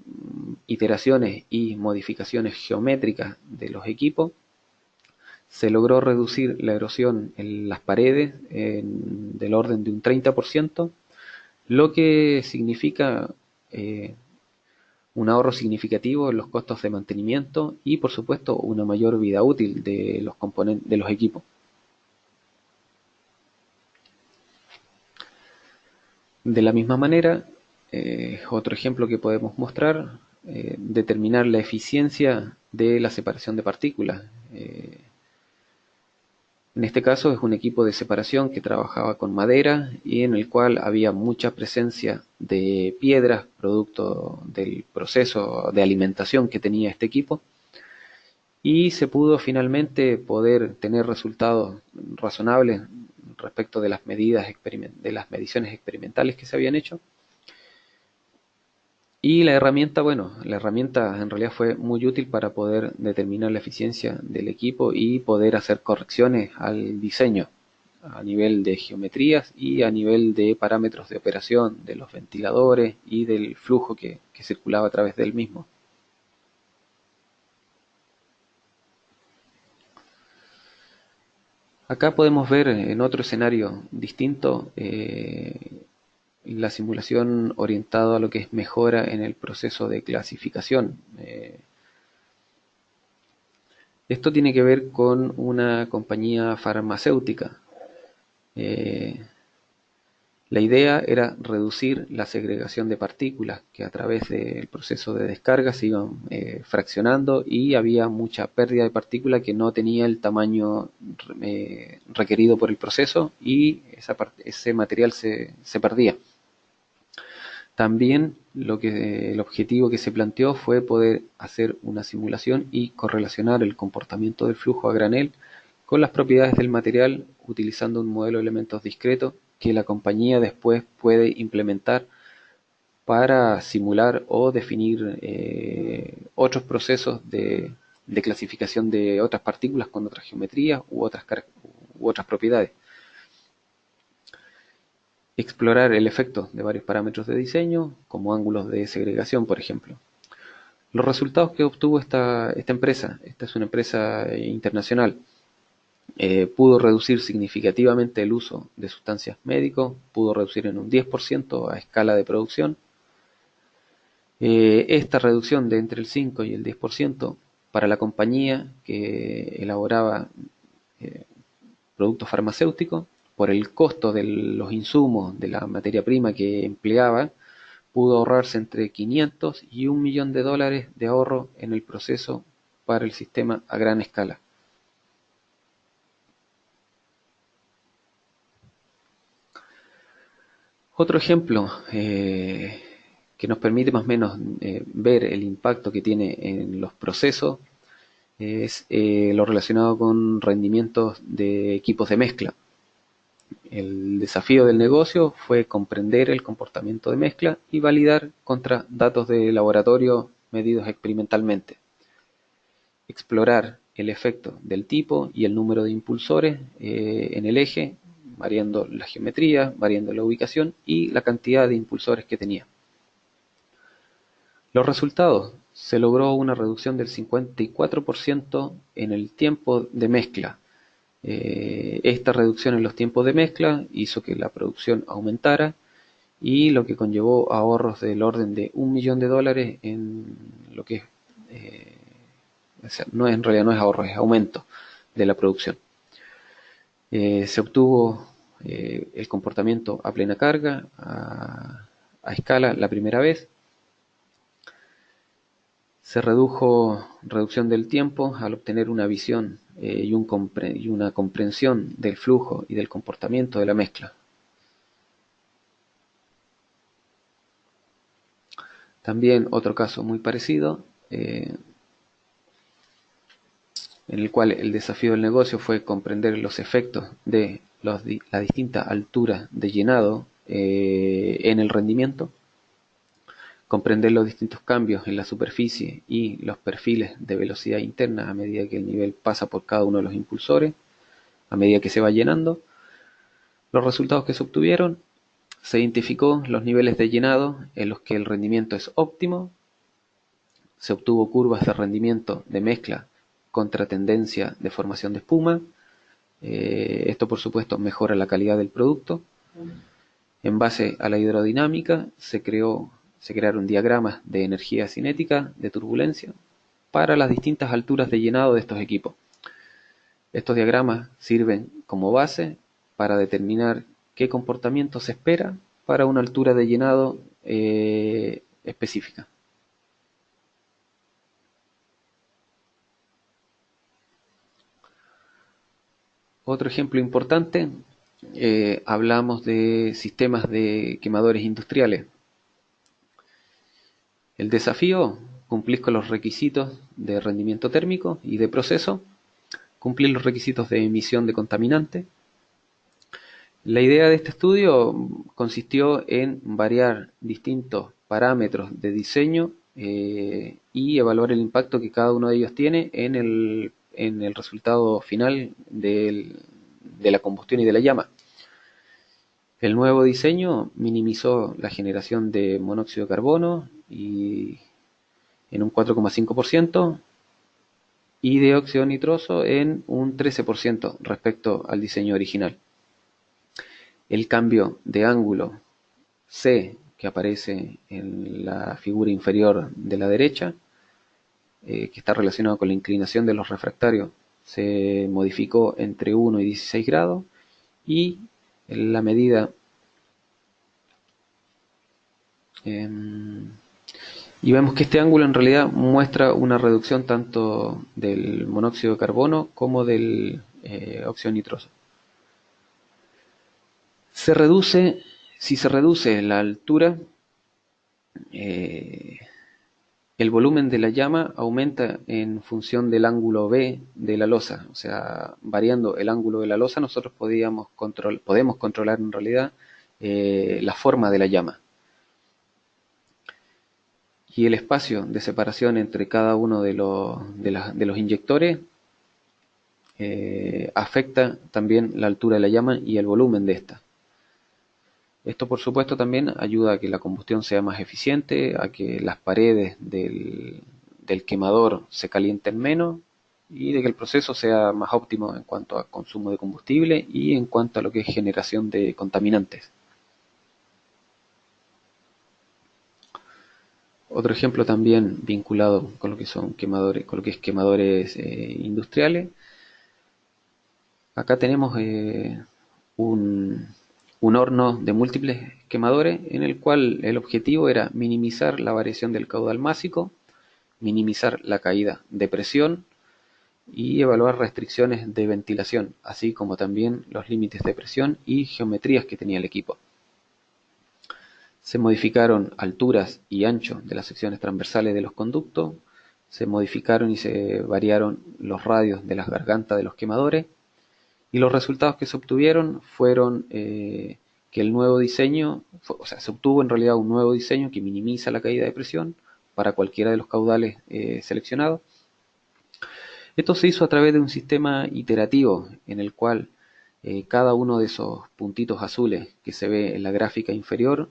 A: iteraciones y modificaciones geométricas de los equipos, se logró reducir la erosión en las paredes del orden de un 30%, lo que significa un ahorro significativo en los costos de mantenimiento y, por supuesto, una mayor vida útil de los componentes de los equipos. De la misma manera, otro ejemplo que podemos mostrar, determinar la eficiencia de la separación de partículas. En este caso es un equipo de separación que trabajaba con madera y en el cual había mucha presencia de piedras, producto del proceso de alimentación que tenía este equipo, y se pudo finalmente poder tener resultados razonables respecto de las mediciones experimentales que se habían hecho. Y la herramienta en realidad fue muy útil para poder determinar la eficiencia del equipo y poder hacer correcciones al diseño a nivel de geometrías y a nivel de parámetros de operación de los ventiladores y del flujo que circulaba a través del mismo. Acá podemos ver en otro escenario distinto la simulación orientada a lo que es mejora en el proceso de clasificación. Esto tiene que ver con una compañía farmacéutica. La idea era reducir la segregación de partículas que a través del proceso de descarga se iban fraccionando, y había mucha pérdida de partículas que no tenía el tamaño requerido por el proceso, y ese material se perdía. También el objetivo que se planteó fue poder hacer una simulación y correlacionar el comportamiento del flujo a granel con las propiedades del material, utilizando un modelo de elementos discreto que la compañía después puede implementar para simular o definir otros procesos de clasificación de otras partículas con otras geometrías u otras propiedades. Explorar el efecto de varios parámetros de diseño, como ángulos de segregación, por ejemplo. Los resultados que obtuvo esta empresa, esta es una empresa internacional, pudo reducir significativamente el uso de sustancias médicas, pudo reducir en un 10% a escala de producción. Esta reducción de entre el 5 y el 10% para la compañía que elaboraba productos farmacéuticos, por el costo de los insumos, de la materia prima que empleaba, pudo ahorrarse entre 500 y $1.000.000 de ahorro en el proceso para el sistema a gran escala. Otro ejemplo que nos permite más o menos ver el impacto que tiene en los procesos es lo relacionado con rendimientos de equipos de mezcla. El desafío del negocio fue comprender el comportamiento de mezcla y validar contra datos de laboratorio medidos experimentalmente. Explorar el efecto del tipo y el número de impulsores en el eje, variando la geometría, variando la ubicación y la cantidad de impulsores que tenía. Los resultados: se logró una reducción del 54% en el tiempo de mezcla. Esta reducción en los tiempos de mezcla hizo que la producción aumentara, y lo que conllevó ahorros del orden de $1.000.000 en lo que o sea, en realidad no es ahorro, es aumento de la producción. Se obtuvo el comportamiento a plena carga, a escala la primera vez. Se reducción del tiempo al obtener una visión y una comprensión del flujo y del comportamiento de la mezcla. También otro caso muy parecido, en el cual el desafío del negocio fue comprender los efectos de las distintas alturas de llenado en el rendimiento, comprender los distintos cambios en la superficie y los perfiles de velocidad interna a medida que el nivel pasa por cada uno de los impulsores, a medida que se va llenando. Los resultados que se obtuvieron: se identificó los niveles de llenado en los que el rendimiento es óptimo, se obtuvo curvas de rendimiento de mezcla contra tendencia de formación de espuma. Esto, por supuesto, mejora la calidad del producto. En base a la hidrodinámica se crearon diagramas de energía cinética de turbulencia para las distintas alturas de llenado de estos equipos. Estos diagramas sirven como base para determinar qué comportamiento se espera para una altura de llenado específica. Otro ejemplo importante, hablamos de sistemas de quemadores industriales. El desafío: cumplir con los requisitos de rendimiento térmico y de proceso, cumplir los requisitos de emisión de contaminante. La idea de este estudio consistió en variar distintos parámetros de diseño y evaluar el impacto que cada uno de ellos tiene en el resultado final de la combustión y de la llama. El nuevo diseño minimizó la generación de monóxido de carbono en un 4,5% y de óxido nitroso en un 13% respecto al diseño original. El cambio de ángulo C, que aparece en la figura inferior de la derecha, que está relacionado con la inclinación de los refractarios, se modificó entre 1 y 16 grados, y la medida Y vemos que este ángulo en realidad muestra una reducción tanto del monóxido de carbono como del óxido nitroso. Si se reduce la altura, el volumen de la llama aumenta en función del ángulo B de la losa. O sea, variando el ángulo de la losa, nosotros podemos controlar en realidad la forma de la llama. Y el espacio de separación entre cada uno de los inyectores afecta también la altura de la llama y el volumen de esta. Esto, por supuesto, también ayuda a que la combustión sea más eficiente, a que las paredes del quemador se calienten menos y de que el proceso sea más óptimo en cuanto a consumo de combustible y en cuanto a lo que es generación de contaminantes. Otro ejemplo también vinculado con lo que son quemadores, con lo que es quemadores industriales. Acá tenemos un horno de múltiples quemadores en el cual el objetivo era minimizar la variación del caudal másico, minimizar la caída de presión y evaluar restricciones de ventilación, así como también los límites de presión y geometrías que tenía el equipo. Se modificaron alturas y anchos de las secciones transversales de los conductos, se modificaron y se variaron los radios de las gargantas de los quemadores, y los resultados que se obtuvieron fueron que el nuevo diseño, o sea, se obtuvo en realidad un nuevo diseño que minimiza la caída de presión para cualquiera de los caudales seleccionados. Esto se hizo a través de un sistema iterativo en el cual cada uno de esos puntitos azules que se ve en la gráfica inferior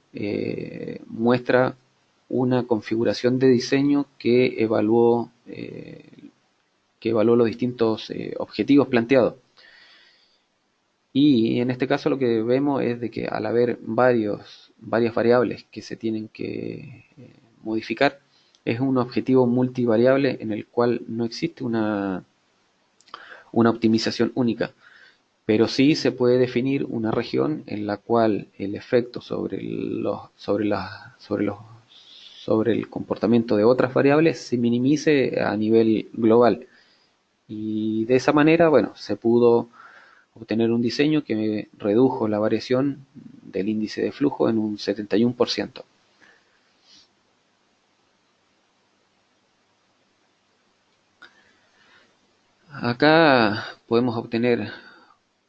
A: muestra una configuración de diseño que evaluó los distintos objetivos planteados. Y en este caso lo que vemos es de que al haber varias variables que se tienen que modificar, es un objetivo multivariable en el cual no existe una optimización única, pero sí se puede definir una región en la cual el efecto sobre el comportamiento de otras variables se minimice a nivel global. Y de esa manera, bueno, se pudo obtener un diseño que redujo la variación del índice de flujo en un 71%. Acá podemos obtener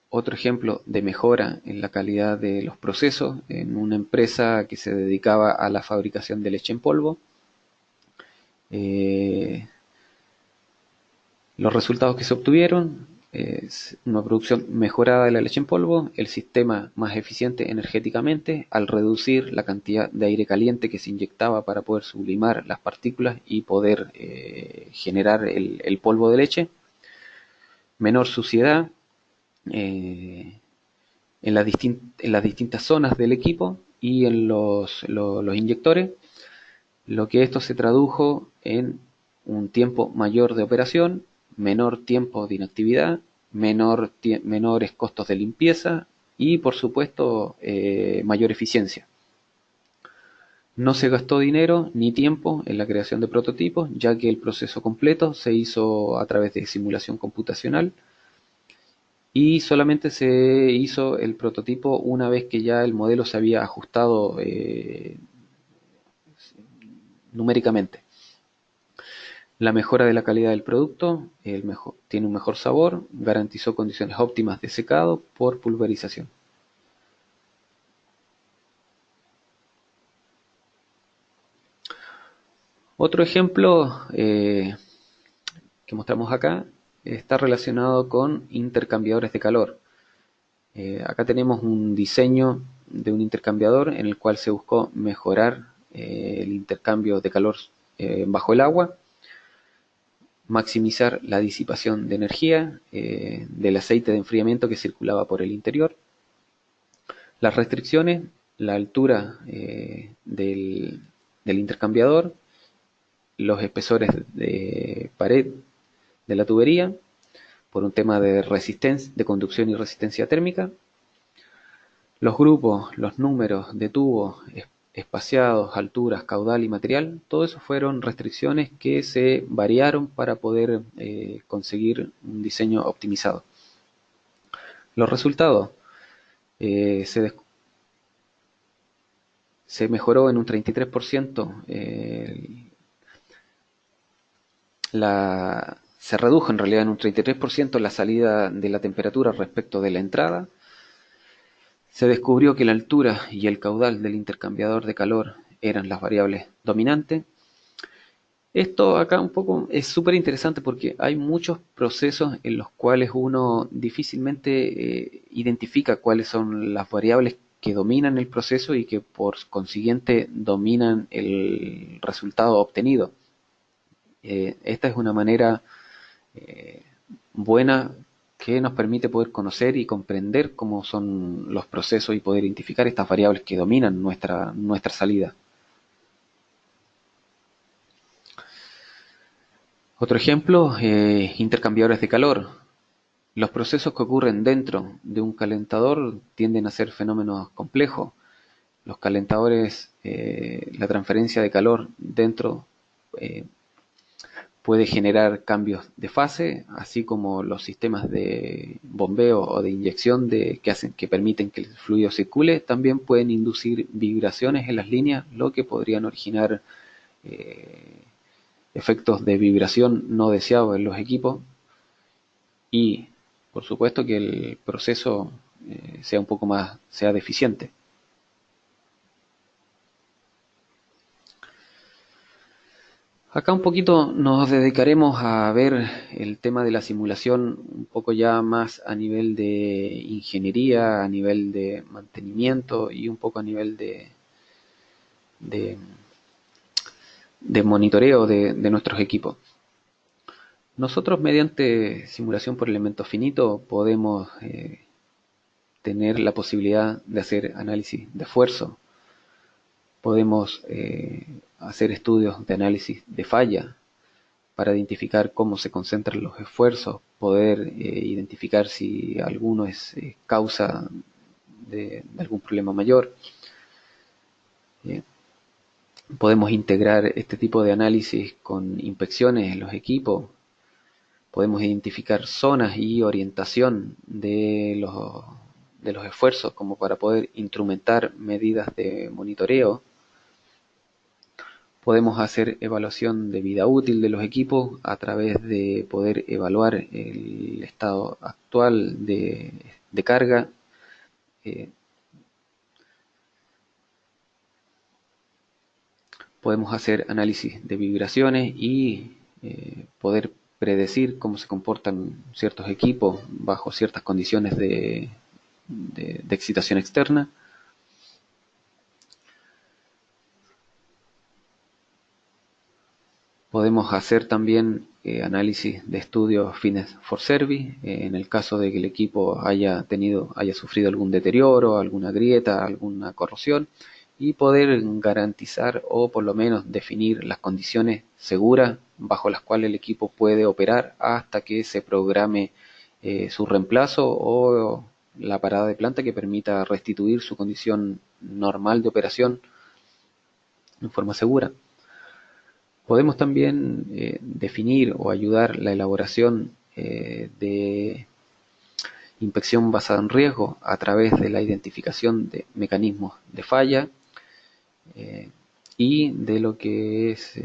A: otro ejemplo de mejora en la calidad de los procesos en una empresa que se dedicaba a la fabricación de leche en polvo. Los resultados que se obtuvieron es una producción mejorada de la leche en polvo, el sistema más eficiente energéticamente al reducir la cantidad de aire caliente que se inyectaba para poder sublimar las partículas y poder generar el polvo de leche, menor suciedad en las distintas zonas del equipo y en los inyectores, lo que esto se tradujo en un tiempo mayor de operación, menor tiempo de inactividad, menores costos de limpieza y, por supuesto, mayor eficiencia. No se gastó dinero ni tiempo en la creación de prototipos, ya que el proceso completo se hizo a través de simulación computacional y solamente se hizo el prototipo una vez que ya el modelo se había ajustado numéricamente. La mejora de la calidad del producto, tiene un mejor sabor, garantizó condiciones óptimas de secado por pulverización. Otro ejemplo que mostramos acá está relacionado con intercambiadores de calor. Acá tenemos un diseño de un intercambiador en el cual se buscó mejorar el intercambio de calor bajo el agua, maximizar la disipación de energía del aceite de enfriamiento que circulaba por el interior. Las restricciones, la altura del intercambiador, los espesores de pared de la tubería, por un tema de resistencia, de conducción y resistencia térmica. Los grupos, los números de tubos espaciados, alturas, caudal y material, todo eso fueron restricciones que se variaron para poder conseguir un diseño optimizado. Los resultados, eh, se, se mejoró en un 33%, se redujo en realidad en un 33% la salida de la temperatura respecto de la entrada. Se descubrió que la altura y el caudal del intercambiador de calor eran las variables dominantes. Esto acá un poco es súper interesante porque hay muchos procesos en los cuales uno difícilmente identifica cuáles son las variables que dominan el proceso y que por consiguiente dominan el resultado obtenido. Esta es una manera buena que nos permite poder conocer y comprender cómo son los procesos y poder identificar estas variables que dominan nuestra salida. Otro ejemplo, intercambiadores de calor. Los procesos que ocurren dentro de un calentador tienden a ser fenómenos complejos. Los calentadores, la transferencia de calor dentro puede generar cambios de fase, así como los sistemas de bombeo o de inyección que permiten que el fluido circule, también pueden inducir vibraciones en las líneas, lo que podrían originar efectos de vibración no deseados en los equipos y, por supuesto, que el proceso sea deficiente. Acá un poquito nos dedicaremos a ver el tema de la simulación un poco ya más a nivel de ingeniería, a nivel de mantenimiento y un poco a nivel de, de monitoreo de nuestros equipos. Nosotros mediante simulación por elementos finitos podemos tener la posibilidad de hacer análisis de esfuerzo, podemos hacer estudios de análisis de falla para identificar cómo se concentran los esfuerzos, poder identificar si alguno es causa de algún problema mayor. Podemos integrar este tipo de análisis con inspecciones en los equipos, podemos identificar zonas y orientación de los esfuerzos como para poder instrumentar medidas de monitoreo. Podemos hacer evaluación de vida útil de los equipos a través de poder evaluar el estado actual de carga. Podemos hacer análisis de vibraciones y poder predecir cómo se comportan ciertos equipos bajo ciertas condiciones de excitación externa. Podemos hacer también análisis de estudios fines for service, en el caso de que el equipo haya sufrido algún deterioro, alguna grieta, alguna corrosión, y poder garantizar o por lo menos definir las condiciones seguras bajo las cuales el equipo puede operar hasta que se programe su reemplazo o la parada de planta que permita restituir su condición normal de operación en forma segura. Podemos también definir o ayudar la elaboración de inspección basada en riesgo a través de la identificación de mecanismos de falla y de lo que es,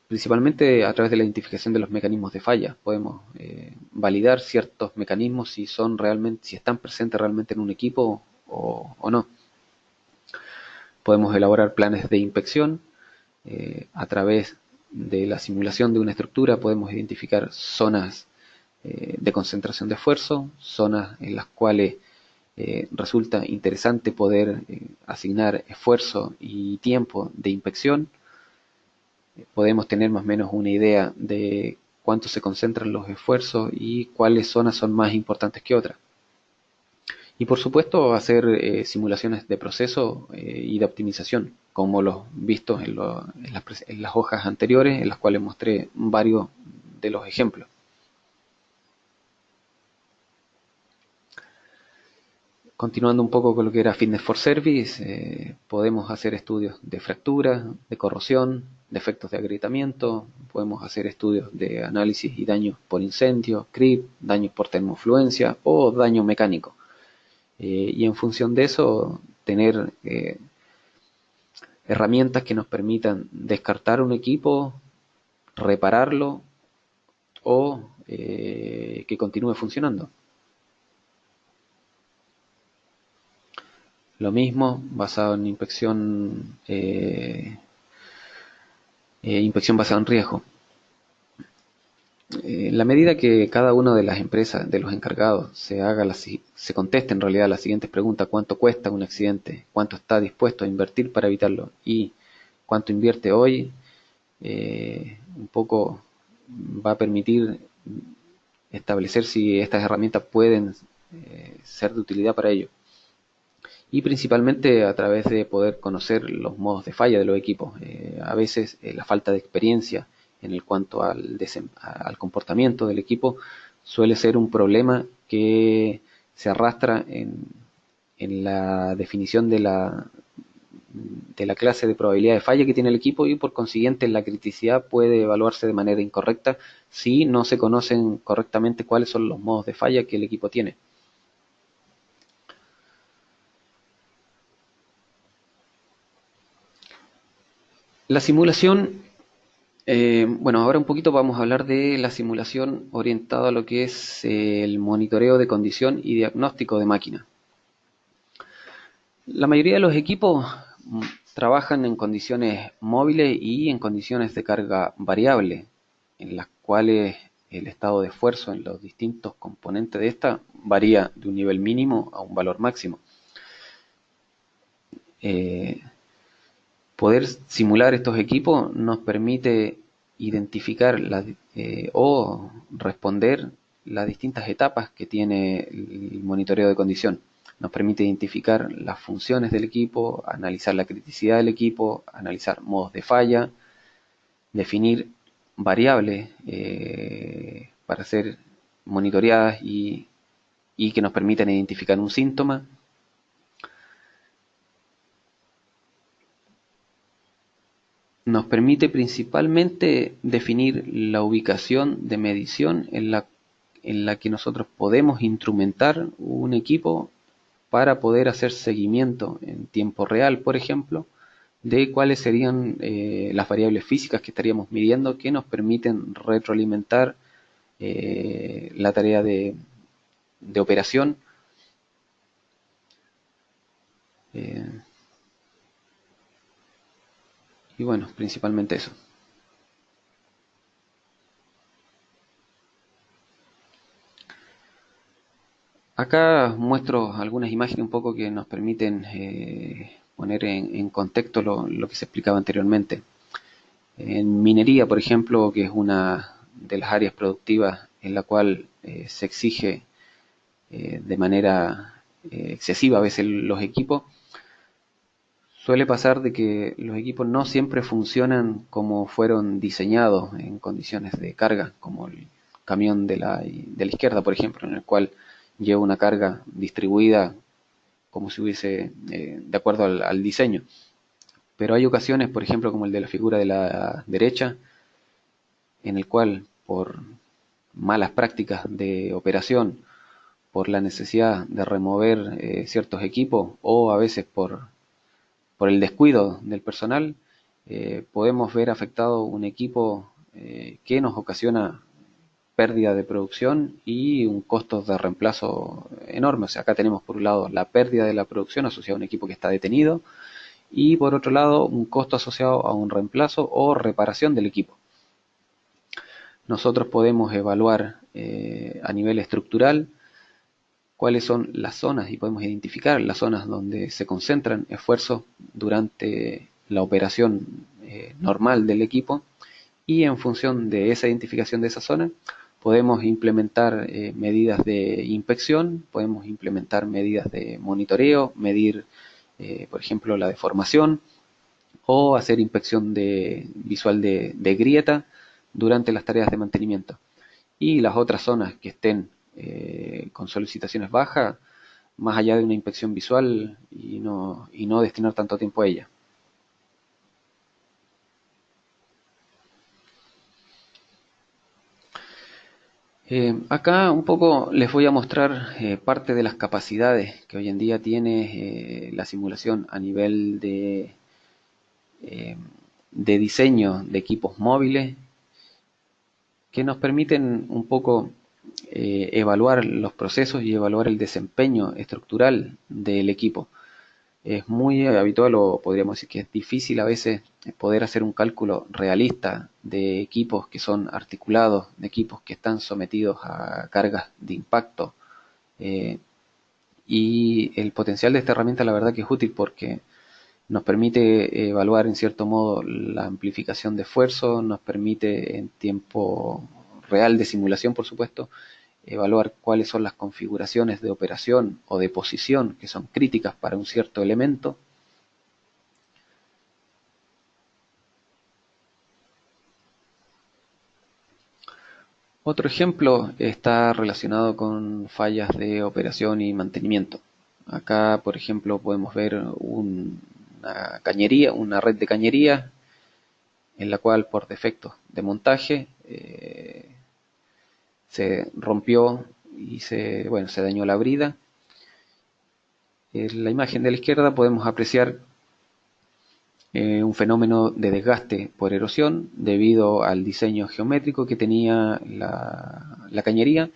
A: principalmente a través de la identificación de los mecanismos de falla. Podemos validar ciertos mecanismos si están presentes realmente en un equipo o no. Podemos elaborar planes de inspección. A través de la simulación de una estructura podemos identificar zonas de concentración de esfuerzo, zonas en las cuales resulta interesante poder asignar esfuerzo y tiempo de inspección. Podemos tener más o menos una idea de cuánto se concentran los esfuerzos y cuáles zonas son más importantes que otras. Y por supuesto hacer simulaciones de proceso y de optimización, como los vistos en las hojas anteriores, en las cuales mostré varios de los ejemplos. Continuando un poco con lo que era Fitness for Service, podemos hacer estudios de fractura, de corrosión, de efectos de agrietamiento, podemos hacer estudios de análisis y daños por incendio, CRIP, daños por termofluencia o daño mecánico. Y en función de eso, tener herramientas que nos permitan descartar un equipo, repararlo o que continúe funcionando. Lo mismo basado en inspección basada en riesgo. En la medida que cada una de las empresas, de los encargados, se conteste en realidad las siguientes preguntas: ¿cuánto cuesta un accidente? ¿Cuánto está dispuesto a invertir para evitarlo? ¿Y cuánto invierte hoy? Un poco va a permitir establecer si estas herramientas pueden ser de utilidad para ello. Y principalmente a través de poder conocer los modos de falla de los equipos. A veces la falta de experiencia en el cuanto al comportamiento del equipo suele ser un problema que se arrastra en la definición de la clase de probabilidad de falla que tiene el equipo, y por consiguiente la criticidad puede evaluarse de manera incorrecta si no se conocen correctamente cuáles son los modos de falla que el equipo tiene. La simulación, bueno, ahora un poquito vamos a hablar de la simulación orientada a lo que es el monitoreo de condición y diagnóstico de máquina. La mayoría de los equipos trabajan en condiciones móviles y en condiciones de carga variable, en las cuales el estado de esfuerzo en los distintos componentes de esta varía de un nivel mínimo a un valor máximo. Poder simular estos equipos nos permite identificar o responder las distintas etapas que tiene el monitoreo de condición. Nos permite identificar las funciones del equipo, analizar la criticidad del equipo, analizar modos de falla, definir variables para ser monitoreadas y que nos permitan identificar un síntoma. Nos permite principalmente definir la ubicación de medición en la que nosotros podemos instrumentar un equipo para poder hacer seguimiento en tiempo real, por ejemplo, de cuáles serían las variables físicas que estaríamos midiendo, que nos permiten retroalimentar la tarea de operación. Y bueno, principalmente eso. Acá muestro algunas imágenes un poco que nos permiten poner en contexto lo que se explicaba anteriormente. En minería, por ejemplo, que es una de las áreas productivas en la cual se exige de manera excesiva a veces los equipos, suele pasar de que los equipos no siempre funcionan como fueron diseñados en condiciones de carga, como el camión de la izquierda, por ejemplo, en el cual lleva una carga distribuida como si hubiese, de acuerdo al diseño. Pero hay ocasiones, por ejemplo, como el de la figura de la derecha, en el cual por malas prácticas de operación, por la necesidad de remover ciertos equipos o a veces por el descuido del personal, podemos ver afectado un equipo que nos ocasiona pérdida de producción y un costo de reemplazo enorme. O sea, acá tenemos por un lado la pérdida de la producción asociada a un equipo que está detenido y por otro lado un costo asociado a un reemplazo o reparación del equipo. Nosotros podemos evaluar a nivel estructural cuáles son las zonas y podemos identificar las zonas donde se concentran esfuerzos durante la operación normal del equipo, y en función de esa identificación de esa zona podemos implementar medidas de inspección, podemos implementar medidas de monitoreo, medir por ejemplo la deformación o hacer inspección visual de grieta durante las tareas de mantenimiento. Y las otras zonas que estén con solicitaciones bajas, más allá de una inspección visual y no destinar tanto tiempo a ella. Acá un poco les voy a mostrar parte de las capacidades que hoy en día tiene la simulación a nivel eh, de diseño de equipos móviles que nos permiten un poco evaluar los procesos y evaluar el desempeño estructural del equipo. Es muy habitual, o podríamos decir que es difícil a veces poder hacer un cálculo realista de equipos que son articulados, de equipos que están sometidos a cargas de impacto. eh, y el potencial de esta herramienta la verdad que es útil porque nos permite evaluar en cierto modo la amplificación de esfuerzo, nos permite en tiempo real de simulación, por supuesto, evaluar cuáles son las configuraciones de operación o de posición que son críticas para un cierto elemento. Otro ejemplo está relacionado con fallas de operación y mantenimiento. Acá, por ejemplo, podemos ver una cañería, una red de cañería en la cual por defectos de montaje se rompió y se dañó la brida. En la imagen de la izquierda podemos apreciar un fenómeno de desgaste por erosión debido al diseño geométrico que tenía la cañería.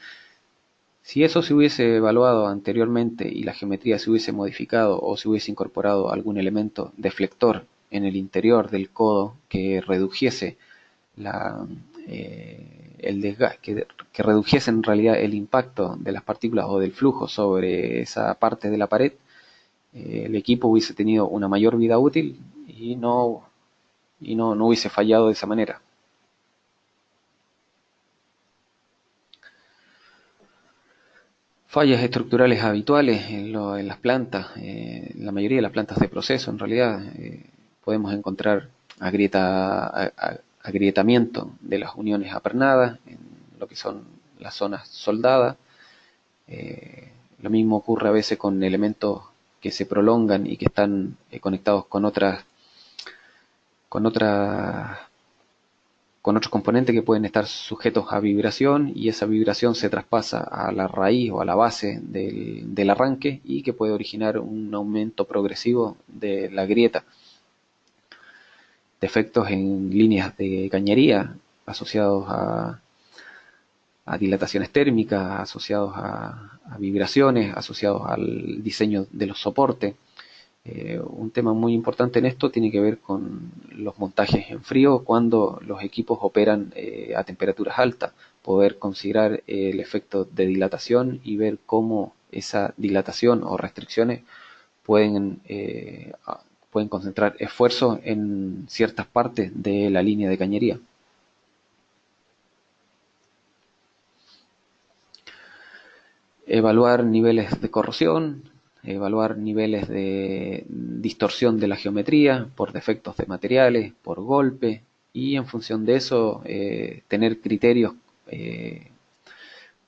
A: Si eso se hubiese evaluado anteriormente y la geometría se hubiese modificado o se hubiese incorporado algún elemento deflector en el interior del codo que redujese el desgaste, que redujese en realidad el impacto de las partículas o del flujo sobre esa parte de la pared, el equipo hubiese tenido una mayor vida útil no hubiese fallado de esa manera. Fallas estructurales habituales en las plantas, en la mayoría de las plantas de proceso en realidad, podemos encontrar agrietamiento de las uniones apernadas en lo que son las zonas soldadas. Lo mismo ocurre a veces con elementos que se prolongan y que están conectados con otras con otros componentes que pueden estar sujetos a vibración y esa vibración se traspasa a la raíz o a la base del arranque y que puede originar un aumento progresivo de la grieta. Defectos en líneas de cañería asociados a dilataciones térmicas, asociados a vibraciones, asociados al diseño de los soportes. Un tema muy importante en esto tiene que ver con los montajes en frío cuando los equipos operan a temperaturas altas, poder considerar el efecto de dilatación y ver cómo esa dilatación o restricciones pueden, pueden concentrar esfuerzo en ciertas partes de la línea de cañería. Evaluar niveles de corrosión, evaluar niveles de distorsión de la geometría por defectos de materiales, por golpe, y en función de eso tener criterios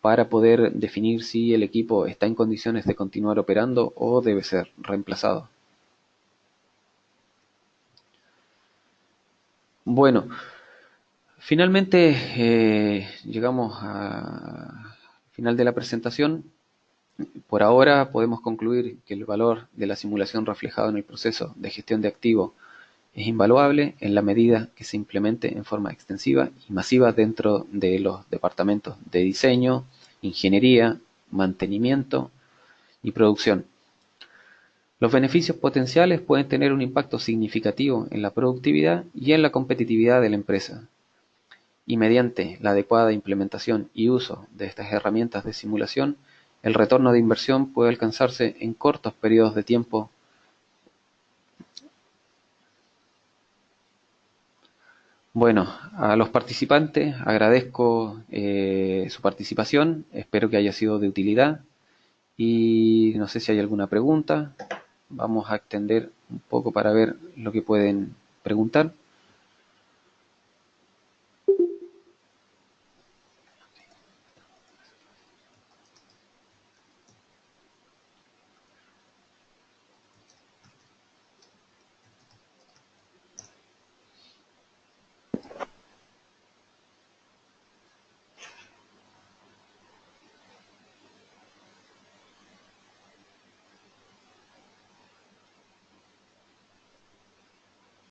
A: para poder definir si el equipo está en condiciones de continuar operando o debe ser reemplazado. Bueno, finalmente llegamos al final de la presentación. Por ahora podemos concluir que el valor de la simulación reflejado en el proceso de gestión de activos es invaluable en la medida que se implemente en forma extensiva y masiva dentro de los departamentos de diseño, ingeniería, mantenimiento y producción. Los beneficios potenciales pueden tener un impacto significativo en la productividad y en la competitividad de la empresa. Y mediante la adecuada implementación y uso de estas herramientas de simulación, el retorno de inversión puede alcanzarse en cortos periodos de tiempo. Bueno, a los participantes agradezco su participación, espero que haya sido de utilidad y no sé si hay alguna pregunta. Vamos a extender un poco para ver lo que pueden preguntar.